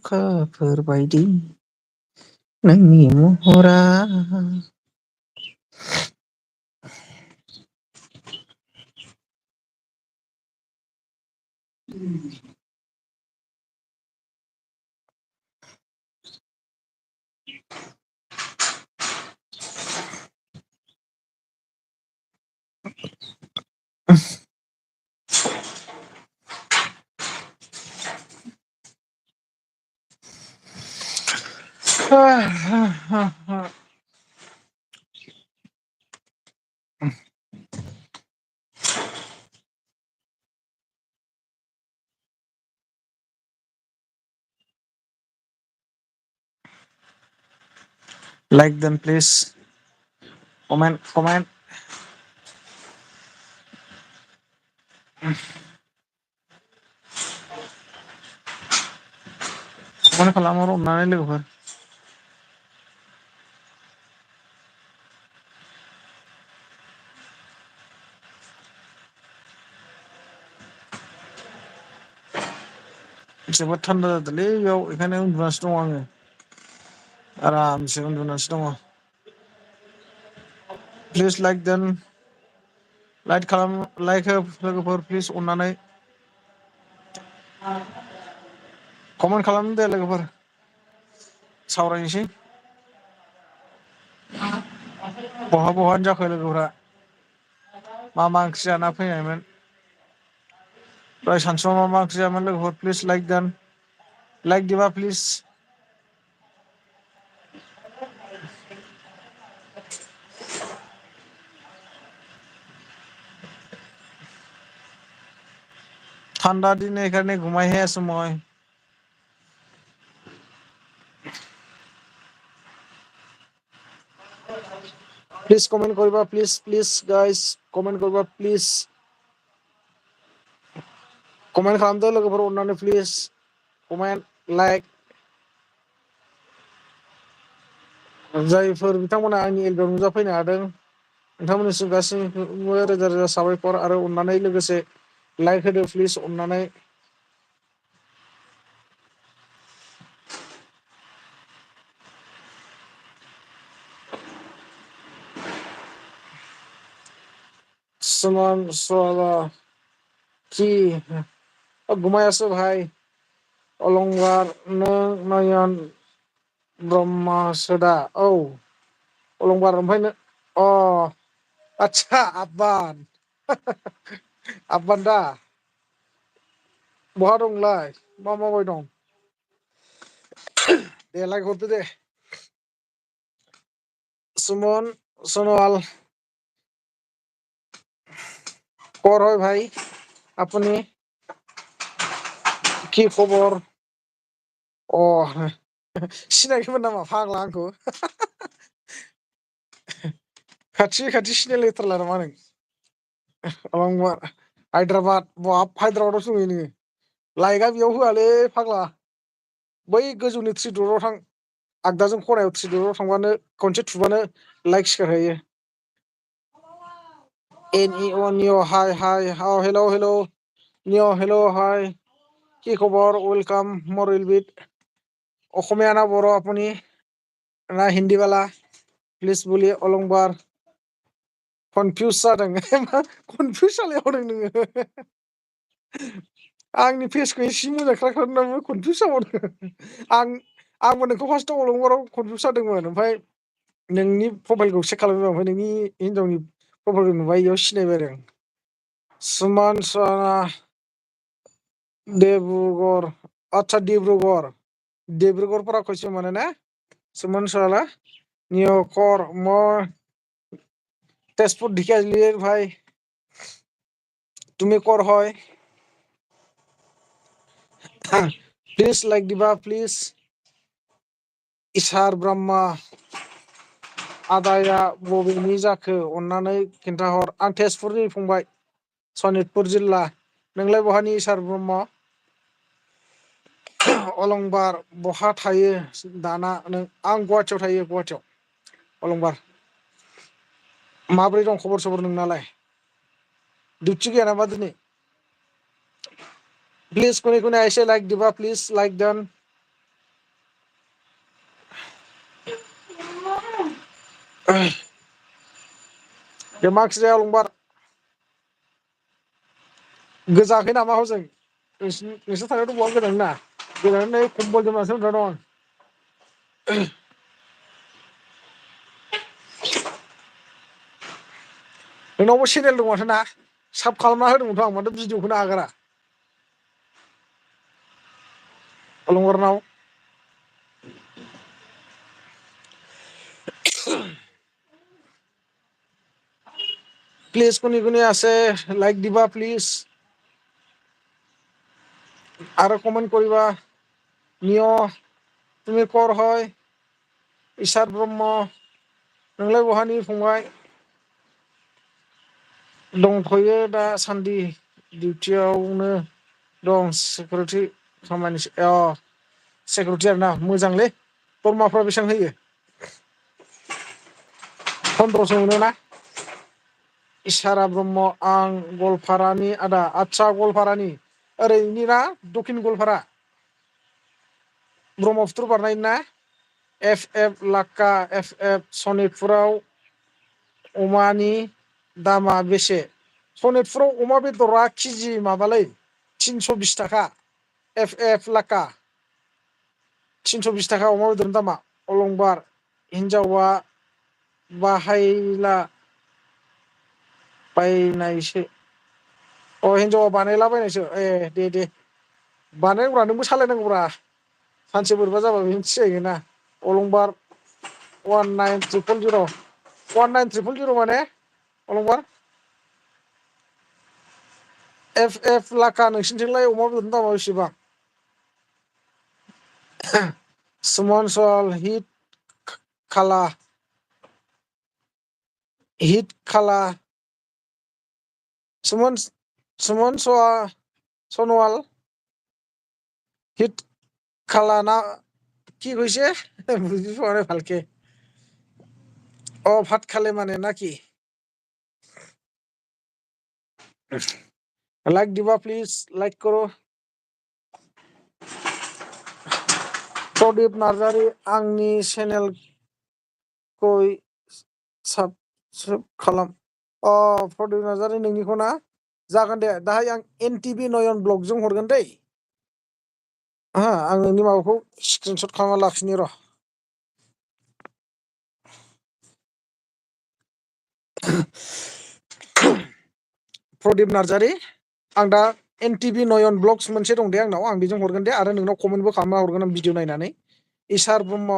दावखाफोरबायदि नोंनि महरा like them please comment comment खालामो अननानै लोगोफोर जोबोद थान्दा जादोंलै बेयाव बेखायनो उन्दुनासो दङ आङो आरामसे उन्दुनासो दङ प्लिज लाइक देन लाइक खालाम लाइक हो लोगोफोर प्लिज अननानै कमेन्ट खालाम दे लोगोफोर सावरायनोसै बहा बहानि जाखो लोगोफोरा मा ओंख्रि जाना फैनायमोन दहाय सानसुआव मा ओंख्रि जायामोन लोगोफोर प्लिज लाइक देन लाइक दिबा प्लिज ঠান্ডা দিনে এখানে ঘুমাইহে আছো মই প্লিজ কমেন্ট কৰিবা প্লিজ গাইজ কমেন্ট কৰিবা প্লিজ कमेन्ट खालामदो लोगोफोर अननानै प्लिज कमेन्ट लाइक जायफोर बिथांमोना आंनि एलबाम नुजाफैनो हादों नोंथांमोननिसिम गासिबो रोजा रोजा साबायखर आरो अननानै लोगोसे लाइक होदो प्लिज अननानै सुमन सला कि घुमायासो भाई अलंबार नों नयन ब्रह्मसोदा औ अलंबार ओमफ्राय अ आच्छा आबान आबान दा बहा दं नोंलाय मा मावबाय दं दे लाइक हरदो दे सुमन सनवाल और হয় ভাই আপনি কি খবর अ सिनायखैमोन नामा फाग्ला आंखौ खाथि खाथि सिनायलायथारला नामा नों अलंबार हायद्राबाद बाब हायद्राबादाव दंहैयो नोङो लाइकआ बेयाव होआलै फाग्ला बै गोजौनि थ्रि दटआव थां आगदाजों खनायाव थ्रि दटआव थांबानो खनसे थुबानो लाइक सिखारहैयो NEO निअ हाय हाय हाउ हेलौ हेलौ निअ हेलौ हाय কি খবর ওয়েলকাম মোর উইলবিট অসমীয়া না বড় আপনি ना हिन्दीवाला प्लिज बोलिए अलंबार कनफिउस जादों मा कनफिउस जालायबावदों नोङो आंनि फेसखौ एसे मोजां खालामनानै कनफिउस जाबावदों आंबो नोंखौ फार्स्टआव अलंबाराव कनफिउस जादोंमोन ओमफ्राय नोंनि प्रफाइलखौ चेक खालामबाय ओमफ्राय नोंनि हिनजावनि प्रफाइलखौ नुबाय इयाव सिनायबाय आरो सुमान ডিব্ৰুগড় আচ্ছা ডিব্ৰুগড়ৰ পৰা কৈছো মানে নে সুমন চৱালা নিয়কৰ মই তেজপুৰ ঢেকিয়াজুলিৰ ভাই তুমি কৰ হয় প্লিজ লাইক দিবা প্লিজ इसार ब्रह्मा आदाया बबेनि जाखो अन्नानै खिन्थाहर आं तेजपुरनि फंबाय सनितपुर जिल्ला नोंलाय बहानि इसार ब्रह्म अलंबार बहा थायो दाना नों आं गुवाहाटियाव थायो गुवाहाटियाव अलंबार माब्रै दं खबर सबर नोंनालाय डिउटि गैया नामा दिनै प्लिज कोने कोने ऐसे लाइक दिबा प्लिज लाइक डन बे मा ओंख्रि जाया अलंबार गोजाखै नामा हजों नोंसोर थांनायाथ' बहा गोजान ना गोजानै कम्बल जोमनासो उन्दुना दं नोंनावबो चेनेल दं माथो ना साब खालामना होदोंमोनथ' आं माथो भिडिअखौनो आगारा अलंबारनाव प्लिज कोने कोने আছে লাইক দিবা প্লিজ আৰু কমেন্ট কৰিবা নিয় তুমি কৰ হয় इसार ब्रह्म नोंलाय बहानि फंबाय दंथ'यो दासान्दि डिउटियावनो दं सिकिउरिटि खामानि सिकिउरिटि आरोना मोजांलै दरमाफ्रा बेसेबां होयो 1500 मोनोना इसारा ब्रह्म आं गलपारानि आदा आदसा गलपारानि ओरैनि ना दक्षिण गलपारा ब्रह्मपुत्र बारनायनि ना एफ लाक्का एफ सनितपुराव अमानि दामा बेसे सनितपुराव अमा बेदरा केजि माबालै 320 थाखा एफ लाक्का 320 थाखा अमा बेदरनि दामा अलंबार हिनजावा बाहायला बायनायसो हिनजावा बानायला बायनायसो दे बानायनांगौब्रा नोंबो सालायनांगौब्रा सानसे बोरैबा जाबा बिदिनो जाहैगोन ना अलंबार 19000 माने अलंबार एफ लाखा नोंसिनिथिंलाय अमा बेदरनि दामा बेसेबां सुमन सल हिट खाला সুমন সোনোয়াল হিট খালা না কি কইছে বুঝি পাওয়া নাই ভালকে ভাত খালে মানে নাকি লাইক দিবা প্লিজ লাইক করো प्रदीप नार्जारी आंनि चेनेलखौ साबस्क्राइब खालाम प्रदीप नार्जारी नोंनिखौ ना जागोन दे दाहाय आं एनटिभि नयन ब्लगजों हरगोन दै आं नोंनि माबाखौ स्क्रिनशट खालामना लाखिनि र' प्रदीप नार्जारी आं दा एनटिभि नयन ब्लग्स मोनसे दं दे आंनाव आं बेजों हरगोन दे आरो नोंनाव कमेन्टबो खालामना हरगोन आं भिडिअ नायनानै इसार ब्रह्म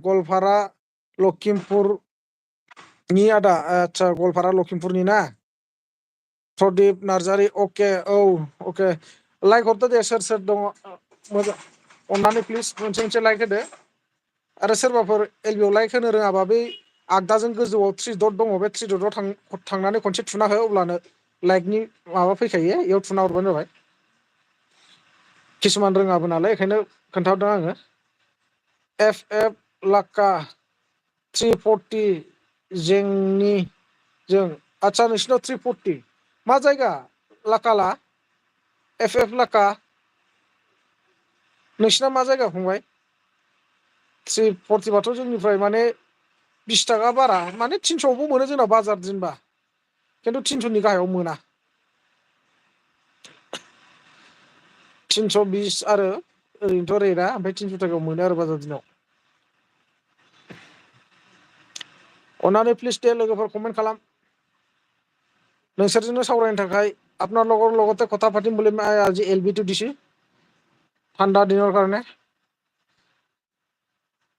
गलपारा लखिमपुरनि आदा आदसा गलपारा लखिमपुरनि ना प्रदीप नार्जारी अके अके लाइक हरदो दे सोर दङ मोजां अन्नानै प्लिज मोनसे लाइक होदो आरो सोरबाफोर एलबिआव लाइक होनो रोङाबा बै आगदाजों गोजौआव 3 डट दङ बे 3 डटआव थांनानै खनसे थुना हो अब्लानो लाइकनि माबा फैखायो इयाव थुना हरबानो जाबाय किसुमान रोङाबो नालाय बेखायनो खोन्थाहरदों आङो एफ लाक्का 340 जेंनि जों आदसा नोंसिनाव 340 मा जायगा लाकाला एफ लाक्का नोंसिना मा जायगा फंबाय 340 बाथ' जोंनिफ्राय माने 20 थाखा बारा माने 300आवबो मोनो जोंनाव बाजार दिनबा खिन्थु 300नि गाहायाव मोना 320 आरो ओरैनोथ' रेटआ ओमफ्राय 300 थाखायाव मोनो आरो बाजार दिनाव अन्नानै प्लिज दे लोगोफोर कमेन्ट खालाम नोंसोरजोंनो सावरायनो थाखाय আপনার লগতে কথা পাতিম বুলি আজি এলবিটো দিছি ঠাণ্ডা দিনৰ কাৰণে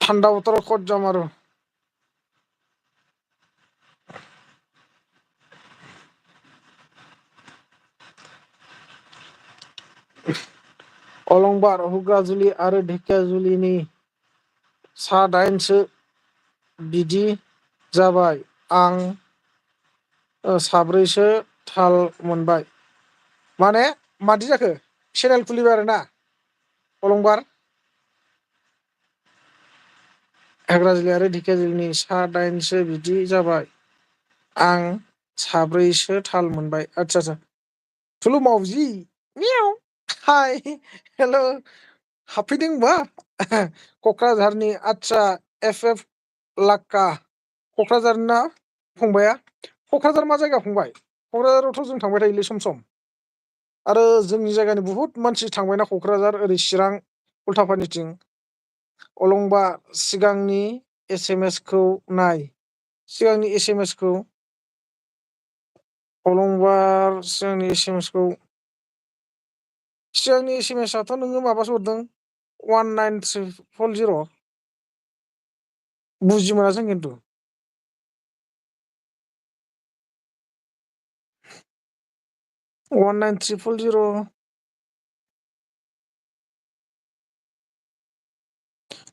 ঠাণ্ডা বতৰত ক'ত যাম আৰু अलंबार हुग्राजुलि आरो ढेकियाजुलिनि सा 8सो बिदि जाबाय आं 4सो थाल मोनबाय माने मादि जाखो चेनेल खुलिबाय आरोना अलंबार हुग्राजुलि आरो ढेकियाजुलिनि सा 8सो बिदि जाबाय आं 4सो थाल मोनबाय आच्छा थुलु मावजि मियाव हाय हेल' हाबफैदों होनबा क'क्राझारनि आच्छा एफ लाक्का क'क्राझारनि ना फंबाया क'क्राझार मा जायगा फंबाय क'क्राझारावथ' जों थांबाय थायोलै सम सम आरो जोंनि जायगानि बुहुत मानसि थांबायना क'क्राझार ओरै चिरां उल्थापानिथिं अलंबार सिगांनि एसेमेसखौ नाय सिगांनि एसेमेसखौ अलंबार सिगांनि एसेमेसखौ सिगांनि एसेमेसआथ' नोङो माबासो हरदों 19300 बुजि मोनासै खिन्थु 19300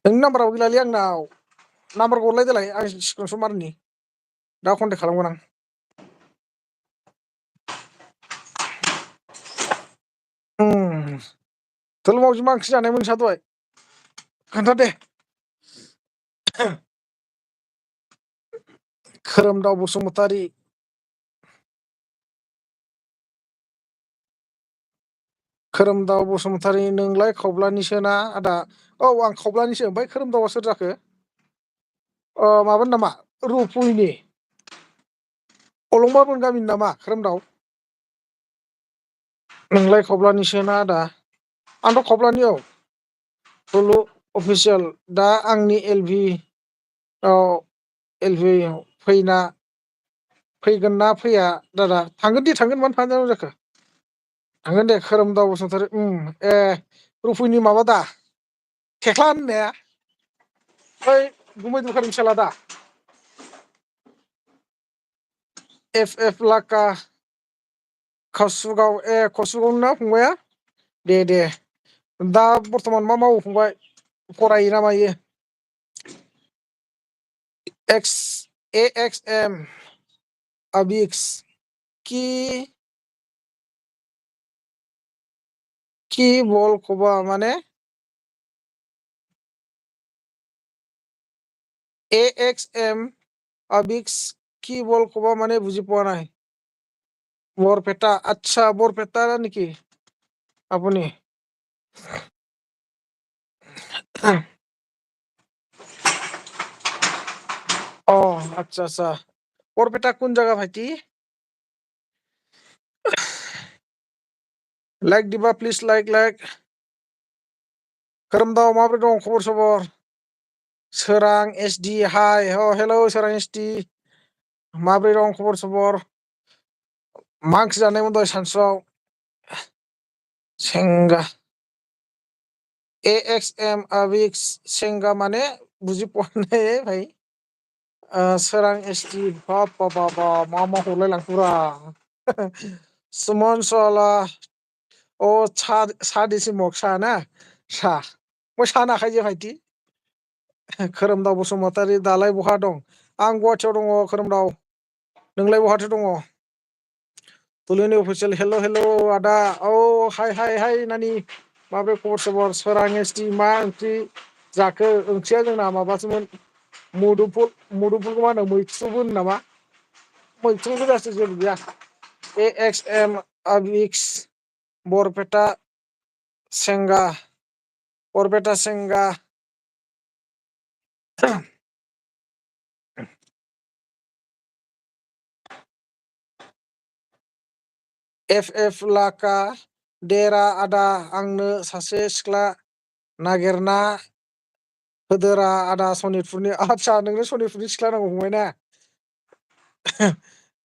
नोंनि नाम्बाराबो गैलालै आंनाव नाम्बारखौ हरलाय देलाय आं स्क्रिनसट मारनि दा कन्टेक्ट खालामगोन आं थुल मावजि मा ओंख्रि जानायमोन नोंस्रा दहाय खोन्था दे खोरोमदाव बसुमतारी खोरोमदाव बसुमतारी नोंलाय खावब्लानिसो ना आदा औ आं खावब्लानिसो ओमफ्राय खोरोमदावा सोर जाखो माबानि नामा रुपुयनि अलंबार गामिनि नामा खोरोमदाव नोंलाय खावब्लानिसो ना आदा आंथ' खावब्लानि औ टुलु अफिसियेल दा आंनि एलभि फैगोन ना फैया दादा थांगोन दे थांगोन मानो थांआ जाखो थांगोन दे खोरोमदाव बसुमतारी ए रुफुनि माबा दा थेख्ला होननाया बै गुमै दखाननि फिसाला दा एफ लाक्का कसुगाव ना फंबाया दे दा बर्थमान मा मावो फंबाय फरायो ना मायो एक्स एम आबिक्स कि बल खबा माने एक्स एम आबिक्स कि बल खबा माने बुझি পোৱা নাই বৰপেটা আচ্ছা বৰপেটা নেকি আপুনি আচ্ছা বৰপেটা কোন জায়গা ভাইটি लाइक दिबा प्लिज लाइक खोरोमदाव माब्रै दं खबर सबर सोरां एसडि हाय हेल' सोरां एसडि माब्रै दं खबर सबर मा ओंख्रि जानायमोन दहाय सानसुआव सेंगा एक्स एम आबिक्स सेंगा माने बुझि পোৱা নাই भाई सोरां एसडि बाब मा हरलाय लांखोब्रा सुमन सला सा दिसिमक सा ना सा मैं सा नाखायो भाइटि खोरोमदाव बसुमतारी दालाय बहा दं आं गुवाहाटियाव दङ खोरोमदाव नोंलाय बहाथो दङ तुलुनि अफिसियेल हेल' आदा हाय नानि माब्रै खबर सबर सोरां एसडि मा ओंख्रि जाखो ओंख्रिया जोंना माबासोमोन मुदुफुलखौ मा होनो मैथ्रुबो होनो नामा मैथ्रु गोजासो जेबो गैया एक्स एम आबिक्स बरपेटा सेंगा एफ लाका देरा आदा आंनो सासे सिख्ला नागिरना होदोरा आदा सनितपुरनि आदसा नोंनो सनितपुरनि सिख्ला नांगौ फंबाय ना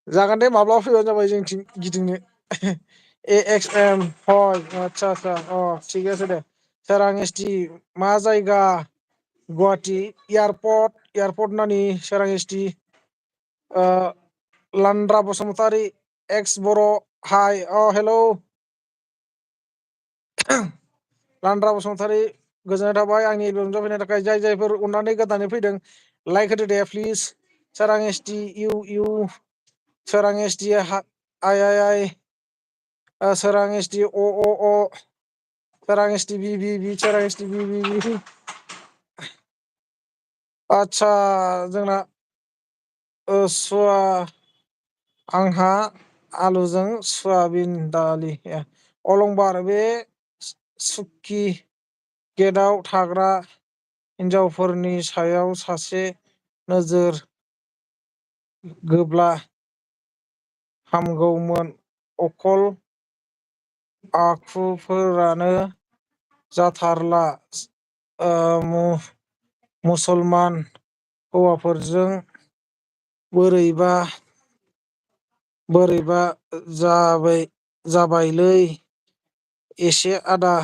जागोन दे माब्लाबा फैबानो जाबाय जोंथिं गिदिंनो एक्स एम आच्छा थिग আছে दे सोरां एसटि मा जायगा गुवाहाटि एयारपर्ट नानि सोरां एसटि लान्द्रा बसुमतारी एक्स बर' हाय हेलौ लान्द्रा बसुमतारी गोजोननाय थाबाय आंनि एलबाम फैनायनि थाखाय जायफोर अननानै गोदानै फैदों लाइक होदो दे प्लिज सोरां एसटि इउ सोरां एसटि आइ सोरां एसटि अ सोरां एसटि बि सोरां एसटि बि आदसा जोंना सुवा आंहा आलुजों सयाबिन दालि अलंबार बे सुक्कि गेटआव थाग्रा हिनजावफोरनि सायाव सासे नोजोर गोब्ला हामगौमोन अखल आखुफोरानो जाथारला मुसलमान हौवाफोरजों बोरैबा जाबायलै एसे आदा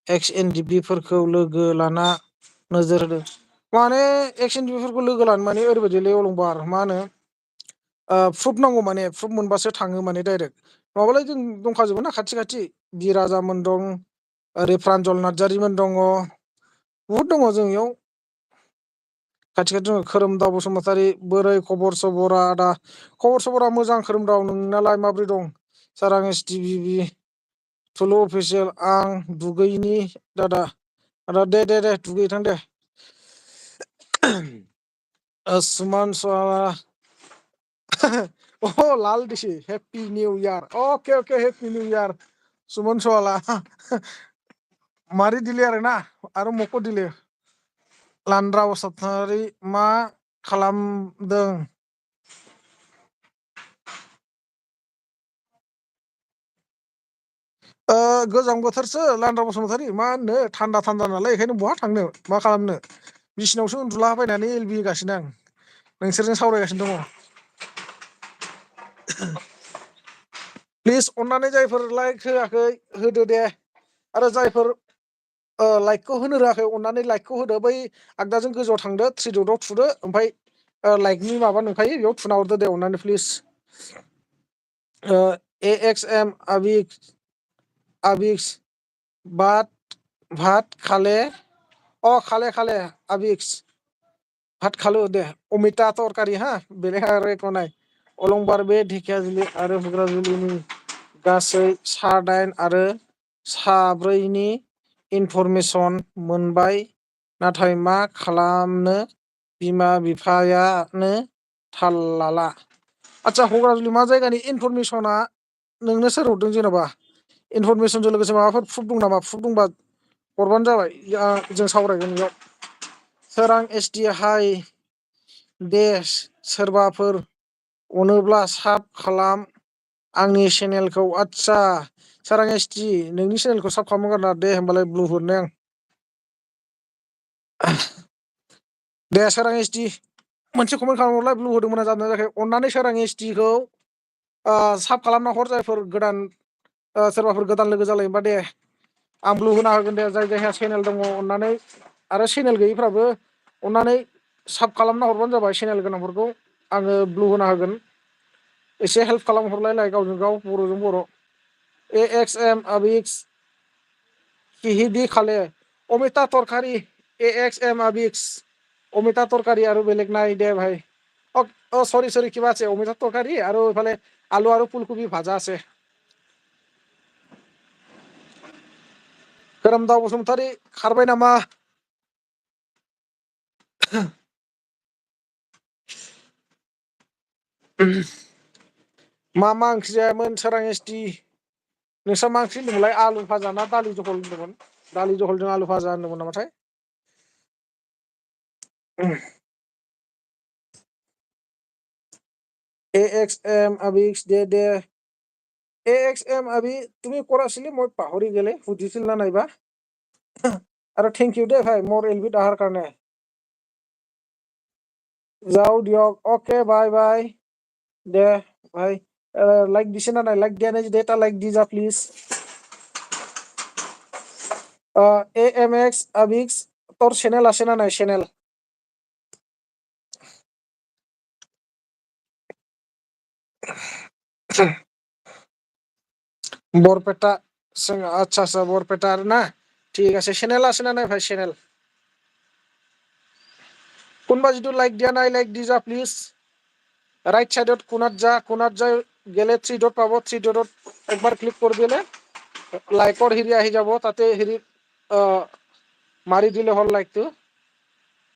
एक्स एन डि बि फोरखौ लोगो लाना नोजोर होदों माने एक्स एन डि बि फोरखौ लोगो लानो माने ओरैबायदिलै अलंबार मा होनो प्रुफ नांगौ माने प्रुफ मोनबासो थाङो माने डाइरेक्ट नङाबालाय जों दंखाजोबो ना खाथि बि राजामोन दं ओरै प्रान्जल नार्जारिमोन दङ बहुद दङ जों इयाव खाथि दङ खोरोमदाव बसुमतारी बोरै खबर सबरा आदा खबर सबरा मोजां खोरोमदाव नोंनालाय माब्रै दं सोरां एसटि बि थुलु अफिसियेल आं दुगैनि दादा दे दुगैथां दे सुमान लाल दिसि हेपि निउ इयार अके हेपि निउ इयार सुमन सवाला मारि दिले आरोना आरो मख' दिले लान्द्रा बसुमतारी मा खालामदों गोजां बोथोरसो लान्द्रा बसुमतारी मा होननो थान्दा नालाय बेखायनो बहा थांनो मा खालामनो बिसिनावसो उन्दुलाबायनानै एलबि होगासिनो आं नोंसोरजों सावरायगासिनो दङ प्लिज अननानै जायफोर लाइक होआखै होदो दे आरो जायफोर लाइकखौ होनो रोङाखै अननानै लाइकखौ होदो बै आगदाजों गोजौआव थांदो थ्रि दटआव थुदो ओमफ्राय लाइकनि माबा नुखायो बेयाव थुना हरदो दे अननानै प्लिज AXM आबिक्स भात खाले आबिक्स भात खालु दे अमिता तरकारि हा बेलेग आरो एख नाय अलंबार बे ढेकियाजुलि आरो हुग्राजुलिनि गासै सा 8 आरो सा 4नि इनफरमेसन मोनबाय नाथाय मा खालामनो बिमा बिफायानो थाल लाला आदसा हुग्राजुलि मा जायगानि इनफरमेसना नोंनो सोर हरदों जेन'बा इनफरमेसनजों लोगोसे माबाफोर प्रुफ दं नामा प्रुफ दंबा हरबानो जाबाय जों सावरायगोन बेयाव सोरां एसटि हाइ दे सोरबाफोर अनोब्ला साब खालाम आंनि चेनेलखौ आदसा सोरां एसटि नोंनि चेनेलखौ साब खालामगोन ना दे होमबालाय ब्लु हरनो आं दे सोरां एसटि मोनसे कमेन्ट खालामहरलाय ब्लु होदोंमोन जादोंना जायाखै अननानै सोरां एसटिखौ साब खालामना हर जायफोर गोदान सोरबाफोर गोदान लोगो जालायोबा दे आं ब्लु होना होगोन दे जाय जायहा चेनेल दङ अननानै आरो चेनेल गैयिफ्राबो अननानै साब खालामना हरबानो जाबाय चेनेल गोनांफोरखौ आङो ब्लु होना होगोन एसे हेल्प खालामहरलायलाय गावजों गाव बर'जों बर' AXM आबिक्स किहिदि खाले अमिता तरकारि AXM आबिक्स अमिता तरकारि आरो बेलेग নাই দে ভাই সরি কিবা আছে অমিতা তরকারি আৰু এফালে আলু আৰু ফুলকবি ভাজা আছে खोरोमदाव बसुमतारी खारबाय नामा मा ओंख्रि जायामोन सोरां एसटि नोंस्रा मा ओंख्रि होनदोंमोनलाय आलु भाजा ना दालि जहल होनदोंमोन दालि जहलजों आलु भाजा होनदोंमोन नामाथाय AXM আবিক্স দে AXM আবি তুমি কৰাছিলি মই পাহৰি গেলে সুধিছিল না নাইবা আৰু থেংক ইউ দে ভাই মোৰ এলবিত অহাৰ কাৰণে যাও দিয়ক অকে বাই দে ভাই লাইক দিছে না নাই লাইক দিয়া নাই যদি এটা লাইক দি যা প্লিজ AMX আবিক্স তোর চ্যানেল আছে না নাই চ্যানেল বরপেটা আচ্ছা আচ্ছা বরপেটার না ঠিক আছে চ্যানেল আছে না নাই ভাই চ্যানেল কোনবা যদি লাইক দিয়া নাই লাইক দি যা প্লিজ রাইট সাইডত কোনাত যা গেলে 3 ডট পাব 3 ডটত একবার ক্লিক করে দিলে লাইকৰ হেৰি আহি যাব তাতে হেৰি মাৰি দিলে হল লাইকটো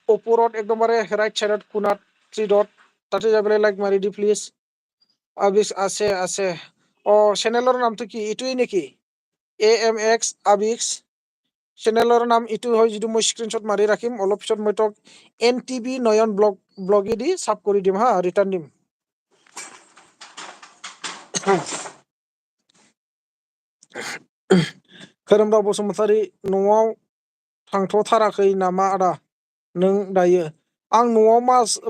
ওপৰত একদমবাৰে ৰাইট সাইডত কোনাত 3 ডট তাতে যাবলৈ লাইক মাৰি দি প্লিজ আবিক্স আছে চ্যানেলৰ নামটো কি এইটোই নেকি AMX আবিক্স চ্যানেলৰ নাম এইটো হয় যিটো মই স্ক্ৰিনশ্বট মাৰি ৰাখিম অলপ পিছত মই তোক NTB নয়ন ব্লগেদি সাব কৰি দিম হা ৰিটাৰ্ণ দিম खोरोमदाव बसुमतारी न'आव थांथ'थाराखै नामा आदा नों दायो आं न'आव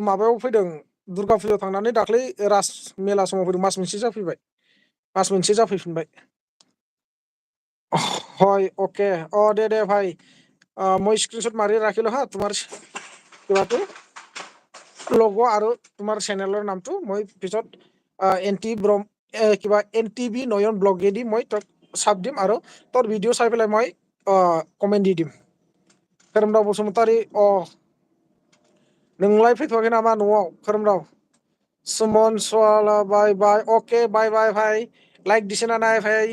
माबायाव फैदों दुर्गा फुजायाव थांनानै दाख्लै राज मेला समाव फैदों मास मोनसे जाफैफिनबाय হয় ওকে দে ভাই মই স্ক্রিনশট মাৰি ৰাখিলো হা তোমাৰ কিবাটো লোগো আৰু তোমাৰ চেনেলৰ নামটো মই পিছত কিবা NTB নয়ন ব্লগেদি মই তোক চাব দিম আৰু তোৰ ভিডিঅ' চাই পেলাই মই কমেন্ট দি দিম खोरोमदाव बसुमतारी नोंलाय फैथ'वाखै नामा न'आव खोरोमदाव सुमन सवाला बाय ओके बाय भाई लाइक दिছে না নাই ভাই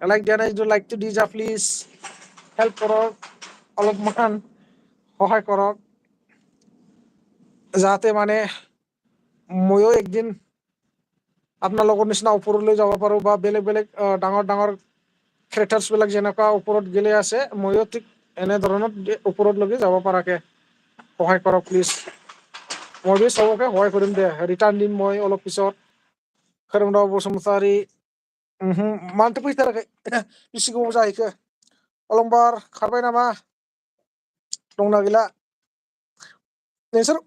লাইক দিয়া নাই যদি লাইকটো দি যা প্লিজ হেল্প কৰক অলপমান সহায় কৰক যাতে মানে ময়ো একদিন আপোনালোকৰ নিচিনা ওপৰলৈ যাব পাৰো বা বেলেগ ডাঙৰ ক্ৰিয়েটাৰ্ছ বিলাক যেনেকুৱা ওপৰত গেলে আছে ময়ো ঠিক এনে ধৰণত ওপৰলৈকে যাব পৰাকে সহায় কৰক প্লিজ মই চবকে সহায় কৰিম দে ৰিটাৰ্ণ দিম মই অলপ পিছত खोरोमदाव बसुमतारी मानोथो फैथाराखै बेसे गोबाव जाहैखो अलंबार खारबाय नामा दंना गैला नोंसोर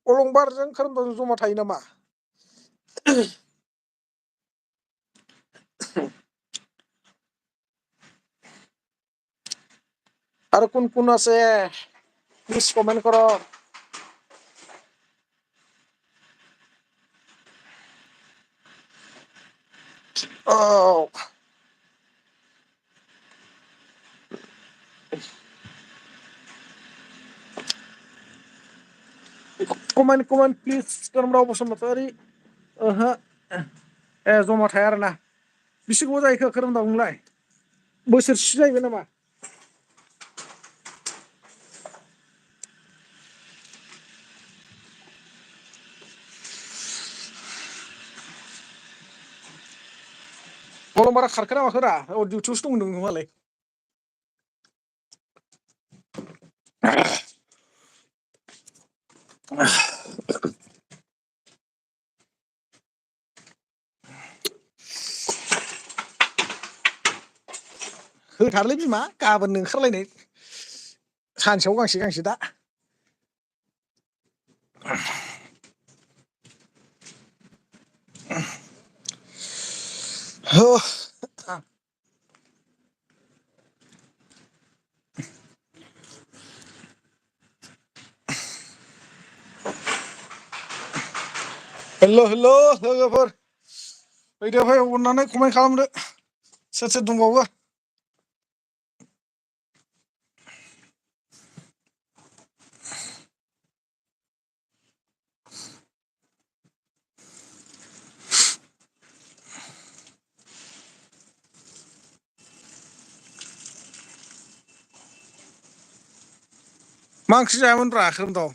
अलंबारजों खोरोमदावजों जमा थायो नामा আৰু কোন আছে প্লিজ কমেন্ট কৰক कमेन्ट प्लिज खोरोमदाव बसुमतारी जमा थाया आरोना बेसे गोबाव जाहैखो खोरोमदाव नोंलाय बोसोरसे जाहैबाय नामा अलंबारा खारखोना माखोरा डिउटियावसो दं नोङो मालाय होथारलै बिमा गाबोननो ओंखारलायनाय सानसेयाव गांसे दा हेल' लोगोफोर फैदो फै अननानै कमेन्ट खालामदो सोर दंबावो मा ओंख्रि जायामोनब्रा खोरोमदाव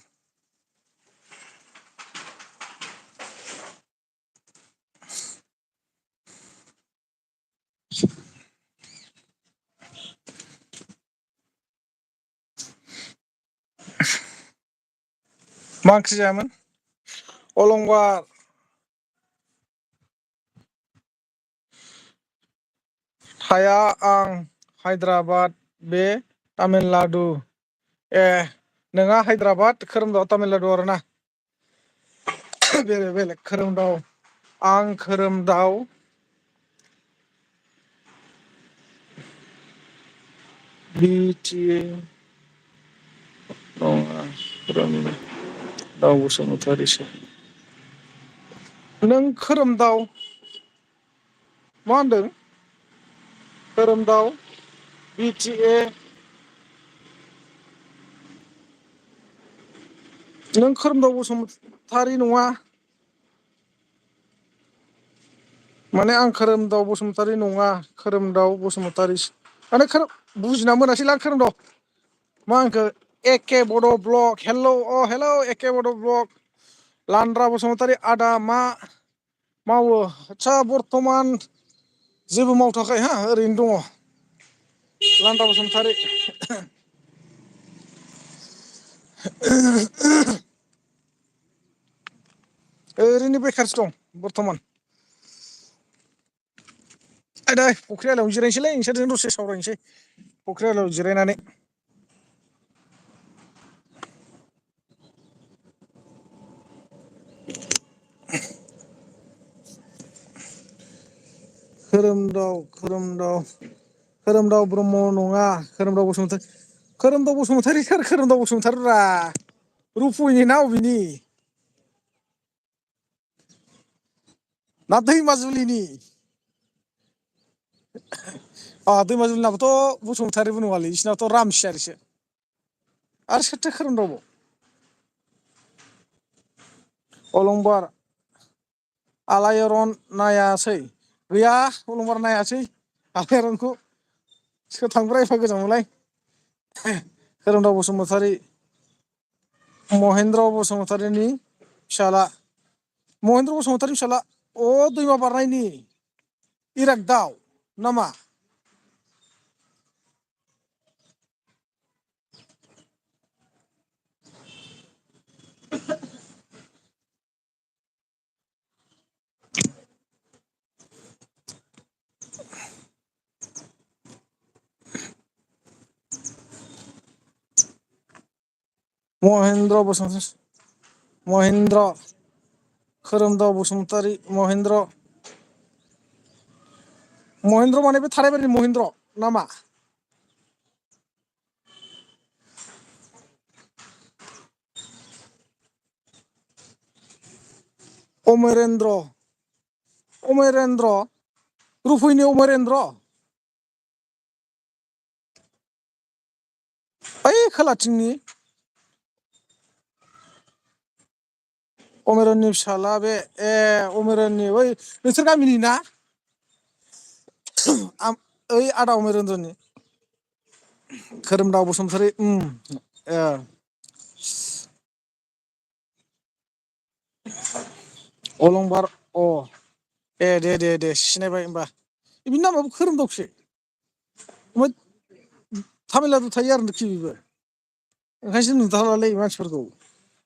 मा ओंख्रि जायामोन अलंबार थाया आं हायद्राबाद बे तामिलनाडु नोंहा हायद्राबाद खोरोमदाव तामिलनाडु आरोना बेलेग खोरोमदाव आं खोरोमदाव BTA नङा खोरोमदाव बसुमतारिसो नों खोरोमदाव मा होनदों खोरोमदाव BTA नों खोरोमदाव बसुमतारी नङा माने आं खोरोमदाव बसुमतारी नङा खोरोमदाव बसुमतारि माने बुजिना मोनासैलां खोरोमदाव मा होनखो एके बड' ब्लक हेलौ हेलौ एके बड' ब्लक लान्द्रा बसुमतारी आदा मा मावो आदसा बर्थमान जेबो मावथ'वाखै हा ओरैनो दङ लान्दा बसुमतारी ओरैनो बेखारसो दं बर्थमान आदै फख्रि आलियावनो जिरायनोसैलै नोंसोरजों दसे सावरायनोसै फख्रि आलियाव जिरायनानै खोरोमदाव ब्रह्म नङा खोरोमदाव बसुमतारी सोर खोरोमदाव बसुमतारी रा रुप'नि ना अबेनि ना दैमाजुलिनि दैमाजुलिनाबोथ' बसुमतारिबो नङालै बिसिनाथ' रामसियारिसो आरो सोरथो खोरोमदावबाव अलंबार आलायारन नायासै गैया अलंबार नायासै आलायारनखौ सोर थांब्रा एफा गोजानावलाय खोरोमदाव बसुमतारी महेन्द्र बसुमतारीनि फिसाला महेन्द्र बसुमतारी फिसाला दैमा बारनायनि इरागदाव नामा महेन्द्र खोरोमदाव बसुमतारी महेन्द्र माने बे थारायबारिनि महेन्द्र नामा अमरेन्द्र रुप'नि अमरेन्द्र ओइ खोलाथिंनि अमेरननि फिसाला बे अमेरननि बै नोंसोर गामिनि ना ओइ आदा अमेरेन्द्रनि खोरोमदाव बसुमतारी अलंबार दे सिनायबाय होमबा बिनि नामाबो खोरोमदावसो ओमफ्राय तामिलनाडु थायो आरोखि बेबो ओंखायसो नुथारालै मानसिफोरखौ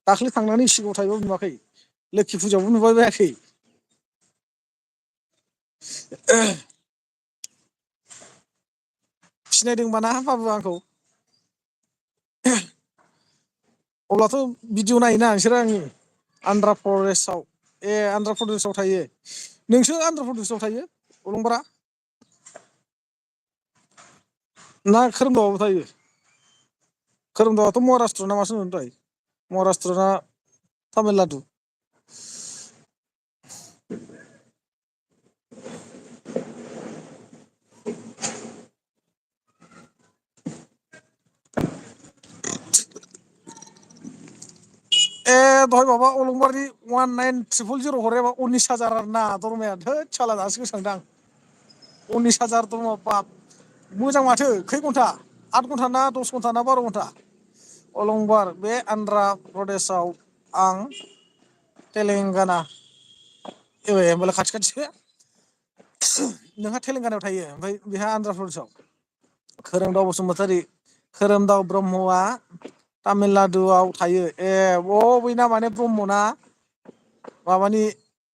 दाख्लै थांनानै सिगाङाव थाहैबाबो नुवाखै लोखि फुजायावबो नुबाय बायाखै सिनायदोंबा ना बाबु आंखौ अब्लाथ' भिडिअ नायोना नोंसोरो आंनि आन्ध्रा प्रदेशआव थायो नोंसो आन्ध्र प्रदेशआव थायो अलंबारा ना खोरोमदावआबो थायो खोरोमदावआथ' महाराष्ट्र ना मासो होनदों महाराष्ट्र ना तामिलनाडु दहाय माबा अलंबारनि 19000 हरनायाबा 19000 आरो ना दरमाया थोद साला दासो गोसोखांदों आं 19000 दरमा बाब मोजां माथो खै घन्टा 8 घन्टा ना 10 घन्टा ना 12 घन्टा अलंबार बे आन्ध्रा प्रदेशआव आं तेलेंगाना होमबालाय खाथि नोंहा तेलेंगानायाव थायो ओमफ्राय बेहा आन्ध्रा प्रदेशआव खोरोमदाव ब्रह्मआ तामिलनाडुआव थायो बैना माने ब्रह्मना माबानि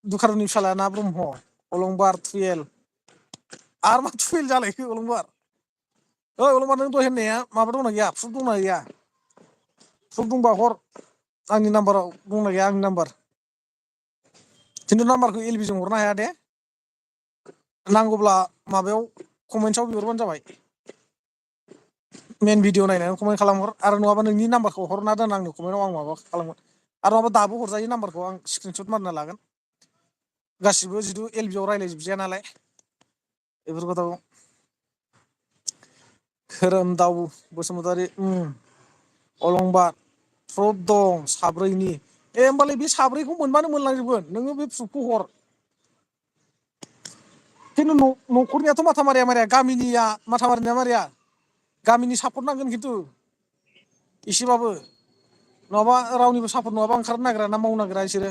दुखारावनि फिसालाना ब्रह्म अलंबार थुयेल आरो मा थुयेल जालायखो अलंबार अलंबार नों दहाय होननाया माबा दंना गैया प्रुफ दंना गैया प्रुफ दंबा हर आंनि नाम्बाराव दंना गैया आंनि नाम्बार खिन्थु नाम्बारखौ एलबिजों हरनो हाया दे नांगौब्ला माबायाव कमेन्टसआव बिहरबानो जाबाय मेन भिडिअ नायनानै कमेन्ट खालामहर आरो नङाबा नोंनि नाम्बारखौ हरना दोन आंनो कमेन्टआव आं माबा खालामगोन आरो नङाबा दाबो हरजायो नाम्बारखौ आं स्क्रिनसट मारना लागोन गासिबो जिथु एलबिआव रायज्लायजोबजाया नालाय बेफोरखौथ' खोरोमदाव बसुमतारी अलंबार प्रुफ दं साब्रैनि होमबालाय बे साब्रैखौ मोनबानो मोनलांजोबगोन नोङो बे प्रुफखौ हर खिन्थु न'खरनियाथ' माथा मारिया गामिनिया माथा मारिना मारिया गामिनि सापर्ट नांगोन खिन्थु एसेबाबो नङाबा रावनिबो सापर्ट नङाबा ओंखारनो नागिरा ना मावनो नागिरा बिसोरो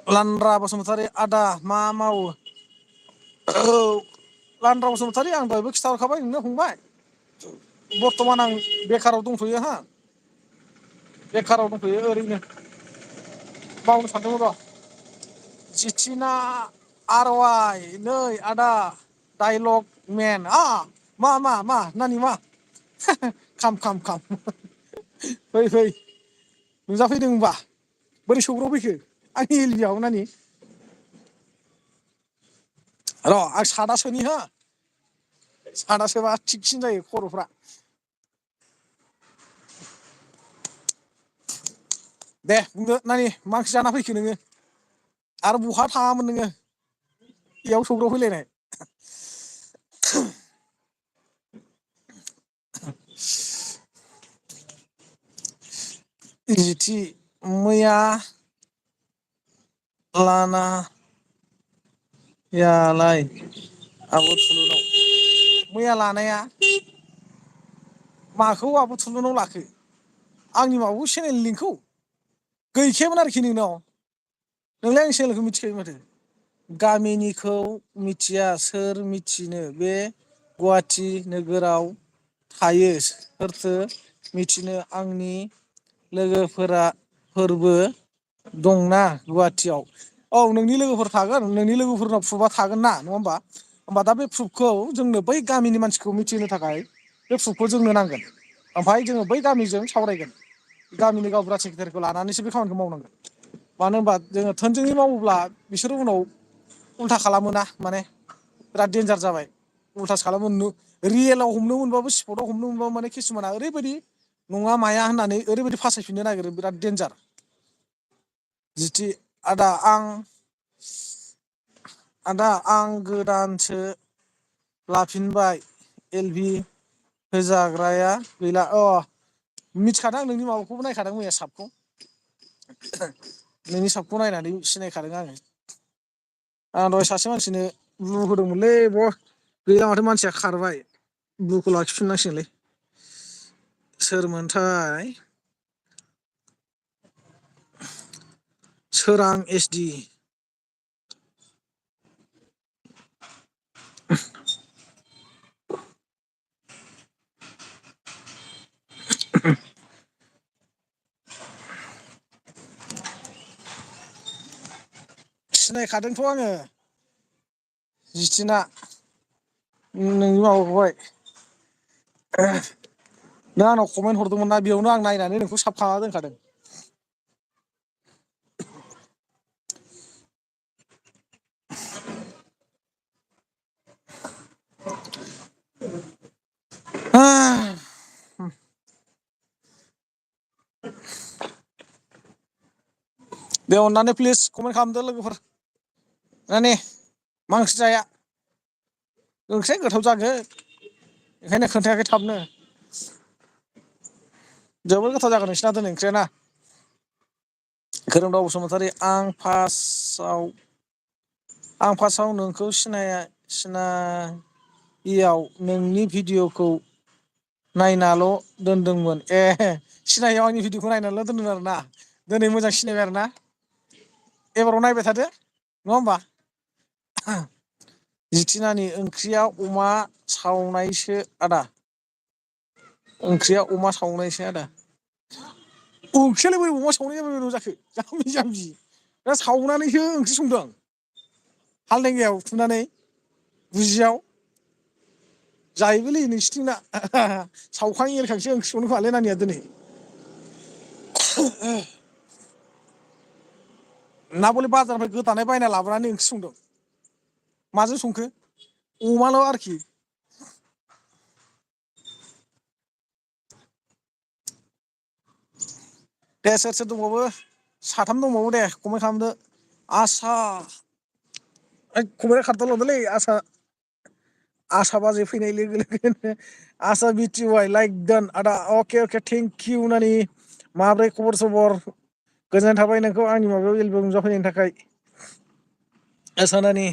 लानद्रा बसुमतारी आदा मा मावो औ लानद्रा बसुमतारी आं दहायबो खिन्थाहरखाबाय नोंनो फंबाय बर्थमान आं बेखाराव दंथ'यो हा बेखाराव दंथ'यो ओरैनो मावनो सानदोंमोन र' जिथिना आरवाइ नै आदा डाइलग मेन मा नानि मा खाम फै नुजाफैदों होनबा बोरै सौग्राव फैखो आंनि एलबिआव नानि र' आं सादा सोनि हो सादा सोबा थिगसिन जायो खर'फ्रा दे बुंदो नानि मा ओंख्रि जाना फैखो नोङो आरो बहा थाङामोन नोङो बेयाव सौग्राव फैलायनाय जिथि मैया लाना यालाय आब' थुलुनाव मैया लानाया माखौ आब' थुलुनाव लाखो आंनि माबाखौ चेनेलनि लिंकखौ गैखायामोन आरोखि नोंनाव नोंलाय आंनि चेनेलखौ मिथिखायो माथो गामिनिखौ मिथिया सोर मिथिनो बे गुवाहाटि नोगोराव थायो सोरथो मिथिनो आंनि लोगोफोरबो दंना गुवाहाटियाव औ नोंनि लोगोफोर थागोन नोंनि लोगोफोरनाव प्रुफआ थागोन ना नङा होमबा दा बे प्रुफखौ जोंनो बै गामिनि मानसिखौ मिथिहोनो थाखाय बे प्रुफखौ जोंनो नांगोन ओमफ्राय जोङो बै गामिजों सावरायगोन गामिनि गावबुरा सेक्रेटारिखौ लानानैसो बे खामानिखौ मावनांगोन मानो होनबा जोङो थोंजोङै मावोब्ला बिसोरो उनाव उल्था खालामोना माने बिराद देन्जार जाबाय उल्थासो खालामो रियेलाव हमनो मोनबाबो स्पटआव हमनो मोनबाबो माने किसुमाना ओरैबायदि नङा माया होननानै ओरैबायदि फासायफिननो नागिरो बिराद देन्जार जिथि आदा आं गोदानसो लाफिनबाय एलबि होजाग्राया गैला मिथिखादों आं नोंनि माबाखौबो नायखादों मैया साबखौ नोंनि साबखौ नायनानै सिनायखादों आं दहाय सासे मानसिनो ब्लु होदोंमोनलै गैला माथो मानसिया खारबाय ब्लुखौ लाखिफिननांसिगोनलै सोरमोनथाय सोरां एसडि सिनायखादोंथ' आङो जिथिना नोंनि माबाखौहाय नों आंनाव कमेन्ट हरदोंमोन ना बेयावनो आं नायनानै नोंखौ साब खालामना दोनखादों दे अननानै प्लिज कमेन्ट खालामदो लोगोफोर नानि मा ओंख्रि जाया ओंख्रिया गोथाव जागोन बेखायनो खोन्थायाखै थाबनो जोबोर गोथाव जागोन नोंसिना दिनै ओंख्रिया ना खोरोमदाव बसुमतारी आं फार्स्टआव नोंखौ सिनायियाव नोंनि भिडिअखौ नायनाल' दोनदोंमोन सिनायैयाव आंनि भिडिअखौ नायनाल' दोनदों आरोना दिनै मोजां सिनायबाय आरोना एबाराव नायबाय थादो नङा होमबा जिथिनानि ओंख्रिया अमा सावनायसो आदा ओंख्रिया अमा सावनायसो आदा ओंख्रियालाय बोरै अमा सावनाय जाखो जाम्बि जाम्बि दा सावनानैसो ओंख्रि संदों हालदैआव थुनानै गुजियाव जायोबोलै नोंसिथिंना सावखां एरखांसो ओंख्रि संनो खोमालै नानिया दिनै ना बले बाजारनिफ्राय गोदानाय बायना लाबोनानै ओंख्रि संदों माजों संखो अमाल' आरोखि दे सोर सोर दंबावो साथाम दंबावो दे कमेन्ट खालामदो आसा कमेन्ट खारथ'लांदोलै आसा बाजै फैनाय लोगो लोगोनो आसा बिटिवाइ लाइक दान आदा अके अके थेंक इउ नानि माब्रै खबर सबर गोजोननाय थाबाय नोंखौ आंनि माबायाव एलबाम नुजाफैनायनि थाखाय आसा नानि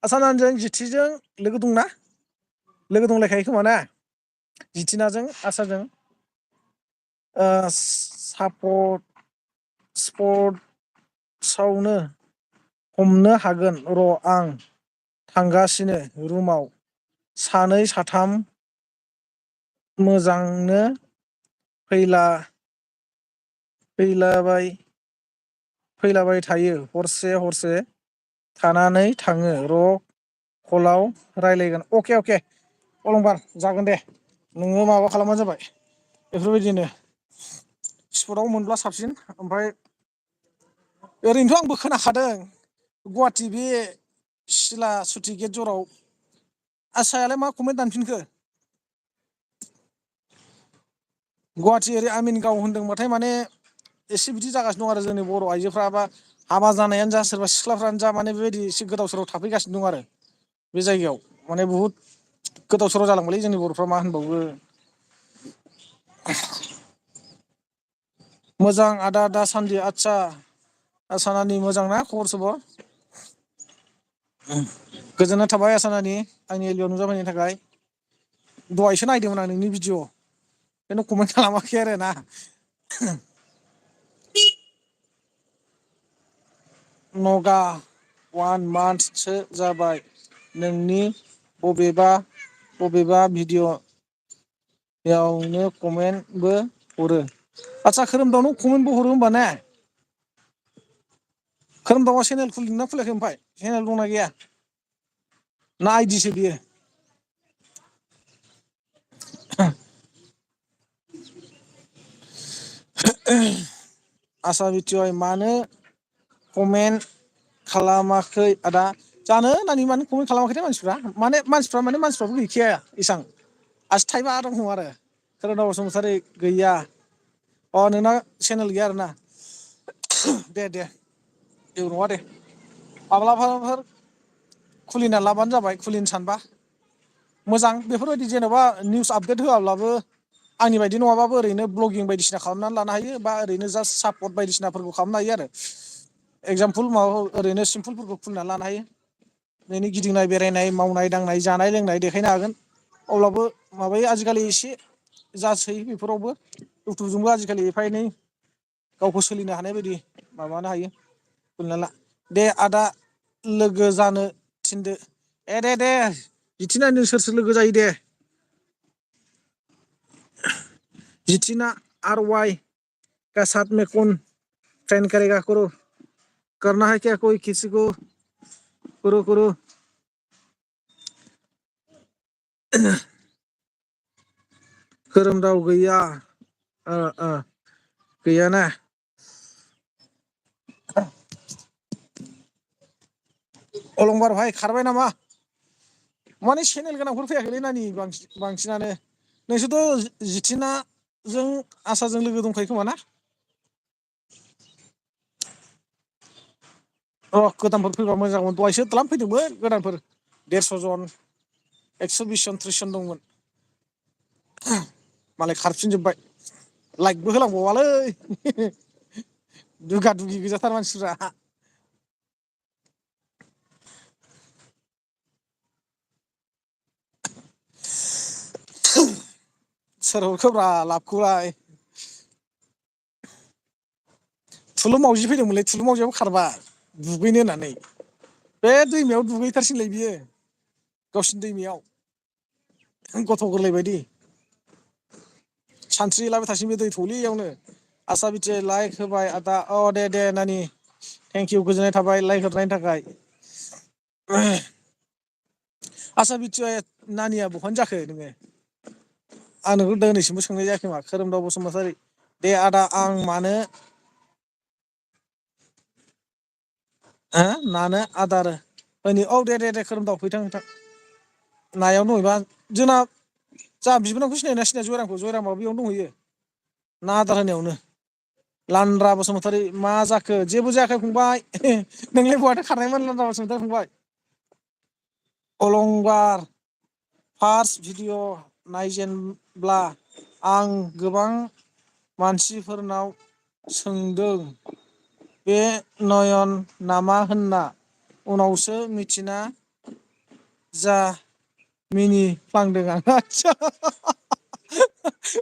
आसा नानिजों जिथिजों लोगो दंना लोगो दंलायखायो खोमा ना जिथिनाजों आसाजों स्पर्टसआवनो हमनो हागोन र' आं थांगासिनो रुमाव सानै साथाम मोजांनो फैलाबाय थायो हरसे हरसे थानानै थाङो र' कलाव रायलायगोन अके अके अलंबार जागोन दे नोङो माबा खालामबानो जाबाय बेफोरबायदिनो स्पटआव मोनब्ला साबसिन ओमफ्राय ओरैनोथ' आंबो खोनाखादों गुवाहाटि बे सिला सुथि गेट जराव आसायालाय मा कमेन्ट दानफिनखो गुवाहाटि ओरै आमिनगाव होनदोंबाथाय माने एसे बिदि जागासिनो दं आरो जोंनि बर' आइजोफ्रा बा हाबा जानायानो जा सोरबा सिख्लाफ्रानो जा माने बेबायदि एसे गोदाव सोराव थाफैगासिनो दं आरो बे जायगायाव माने बुहुद गोदाव सोराव जालांबायलै जोंनि बर'फ्रा मा होनबावो मोजां आदा दासान्दि आदसा आसा नानि मोजां ना खबर सबर गोजोननाय थाबाय आसा नानि आंनि एलबियाव नुजाफैनायनि थाखाय दहायसो नायदोंमोन आं नोंनि भिडिअ बेखायनो कमेन्ट खालामाखै आरो ना नगा 1 मान्थसो जाबाय नोंनि बबेबा भिडिअ'आवनो कमेन्टबो हरो आदसा खोरोमदाव कमेन्टबो हरो होमबा ना खोरोमदावा चेनेल खुलिदोंना खुलियाखै ओमफ्राय चेनेल दंना गैया ना आइदिसो बियो आसा बिटिवाइ मानो कमेन्ट खालामाखै आदा जानो नानि मानो कमेन्ट खालामाखैथाय मानसिफ्राबो गैखाया इसां आसि थाइबा दङ आरो खोरोमदाव बसुमतारी गैया अ नोंना चेनेल गैया आरोना दे जेबो नङा दे माब्लाबाफोर खुलिना लाबानो जाबाय खुलिनो सानबा मोजां बेफोरबायदि जेन'बा निउस आपडेट होआब्लाबो आंनि बायदि नङाबाबो ओरैनो ब्लगिं बायदिसिना खालामनानै लानो हायो बा ओरैनो जास्ट सापर्ट बायदिसिनाफोरखौ खालामनो हायो आरो एगजामपोल माबा ओरैनो सिम्पोलफोरखौ खुलिनानै लानो हायो नोंनि गिदिंनाय बेरायनाय मावनाय दांनाय जानाय लोंनाय देखायनो हागोन अब्लाबो माबायो आजिखालि एसे जासै बेफोरावबो इउटुबजोंबो आजिखालि एफा एनै गावखौ सोलिनो हानाय बायदि माबानो हायो खुलिना ला दे आदा लोगो जानो थिनदो दे जिथिना सोर सोर लोगो जायो दे जिथिना आर वाइ का साथ में कौन ट्रेन करेगा करो करना है क्या कोई किसी को करो खोरोमदाव गैया गैयाना अलंबार भाई खारबाय नामा माने चेनेल गोनांफोर फैयाखैलै नानि बांसिनानो नोंसोरथ' जिथिनाजों आसाजों लोगो दंखायो खोमा ना गोदानफोर फैबा मोजांमोन दहायसो द्लाम फैदोंमोन गोदानफोर 150 जन 120 जन 30 जन दंमोन मालाय खारफिनजोब्बाय लाइकबो होलांबावालै दुगा दुगि गोजाथार मानसिफ्रा सोर हरखोब्रा लाबखौलाय थुलुम मावजि फैदोंमोनलै थुलुम मावजियाबो खारबाय दुगैनो होननानै बे दैमायाव दुगैहैथारसैनोलै बियो गावसिनि दैमायाव गथ' गोरलै बायदि सानस्रि हैलाबाय थासिगोन बे दै थौलेयावनो आसा बिटि लाइक होबाय आदा दे नानि थेंकिउ गोजोननाय थाबाय लाइक हरनायनि थाखाय आसा बिटिआइ नानिया बहानि जाखो नोङो आं नोंखौ दिनैसिमबो सोंनाय जायाखै मा खोरोमदाव बसुमतारी दे आदा आं मानो नानो आदार होनि दे खोरोमदाव फैथां नायाव दंहैबा जोंना जोंहा बिबोनांखौ सिनायोना सिनाया जयरामखौ जयरामाबो बेयावनो दंहैयो ना आदार होनायावनो लान्द्रा बसुमतारी मा जाखो? जेबो जायाखै फंबाय। नोंलाय बहाथो खारनायमोन लान्द्रा बसुमतारी फंबाय? अलंबार फार्स्ट भिडिअ नायजेनब्ला आं गोबां मानसिफोरनाव सोंदों बे नयन नामा होनना उनावसो मिथिना जा मिनिफ्लांदों आं। आतसा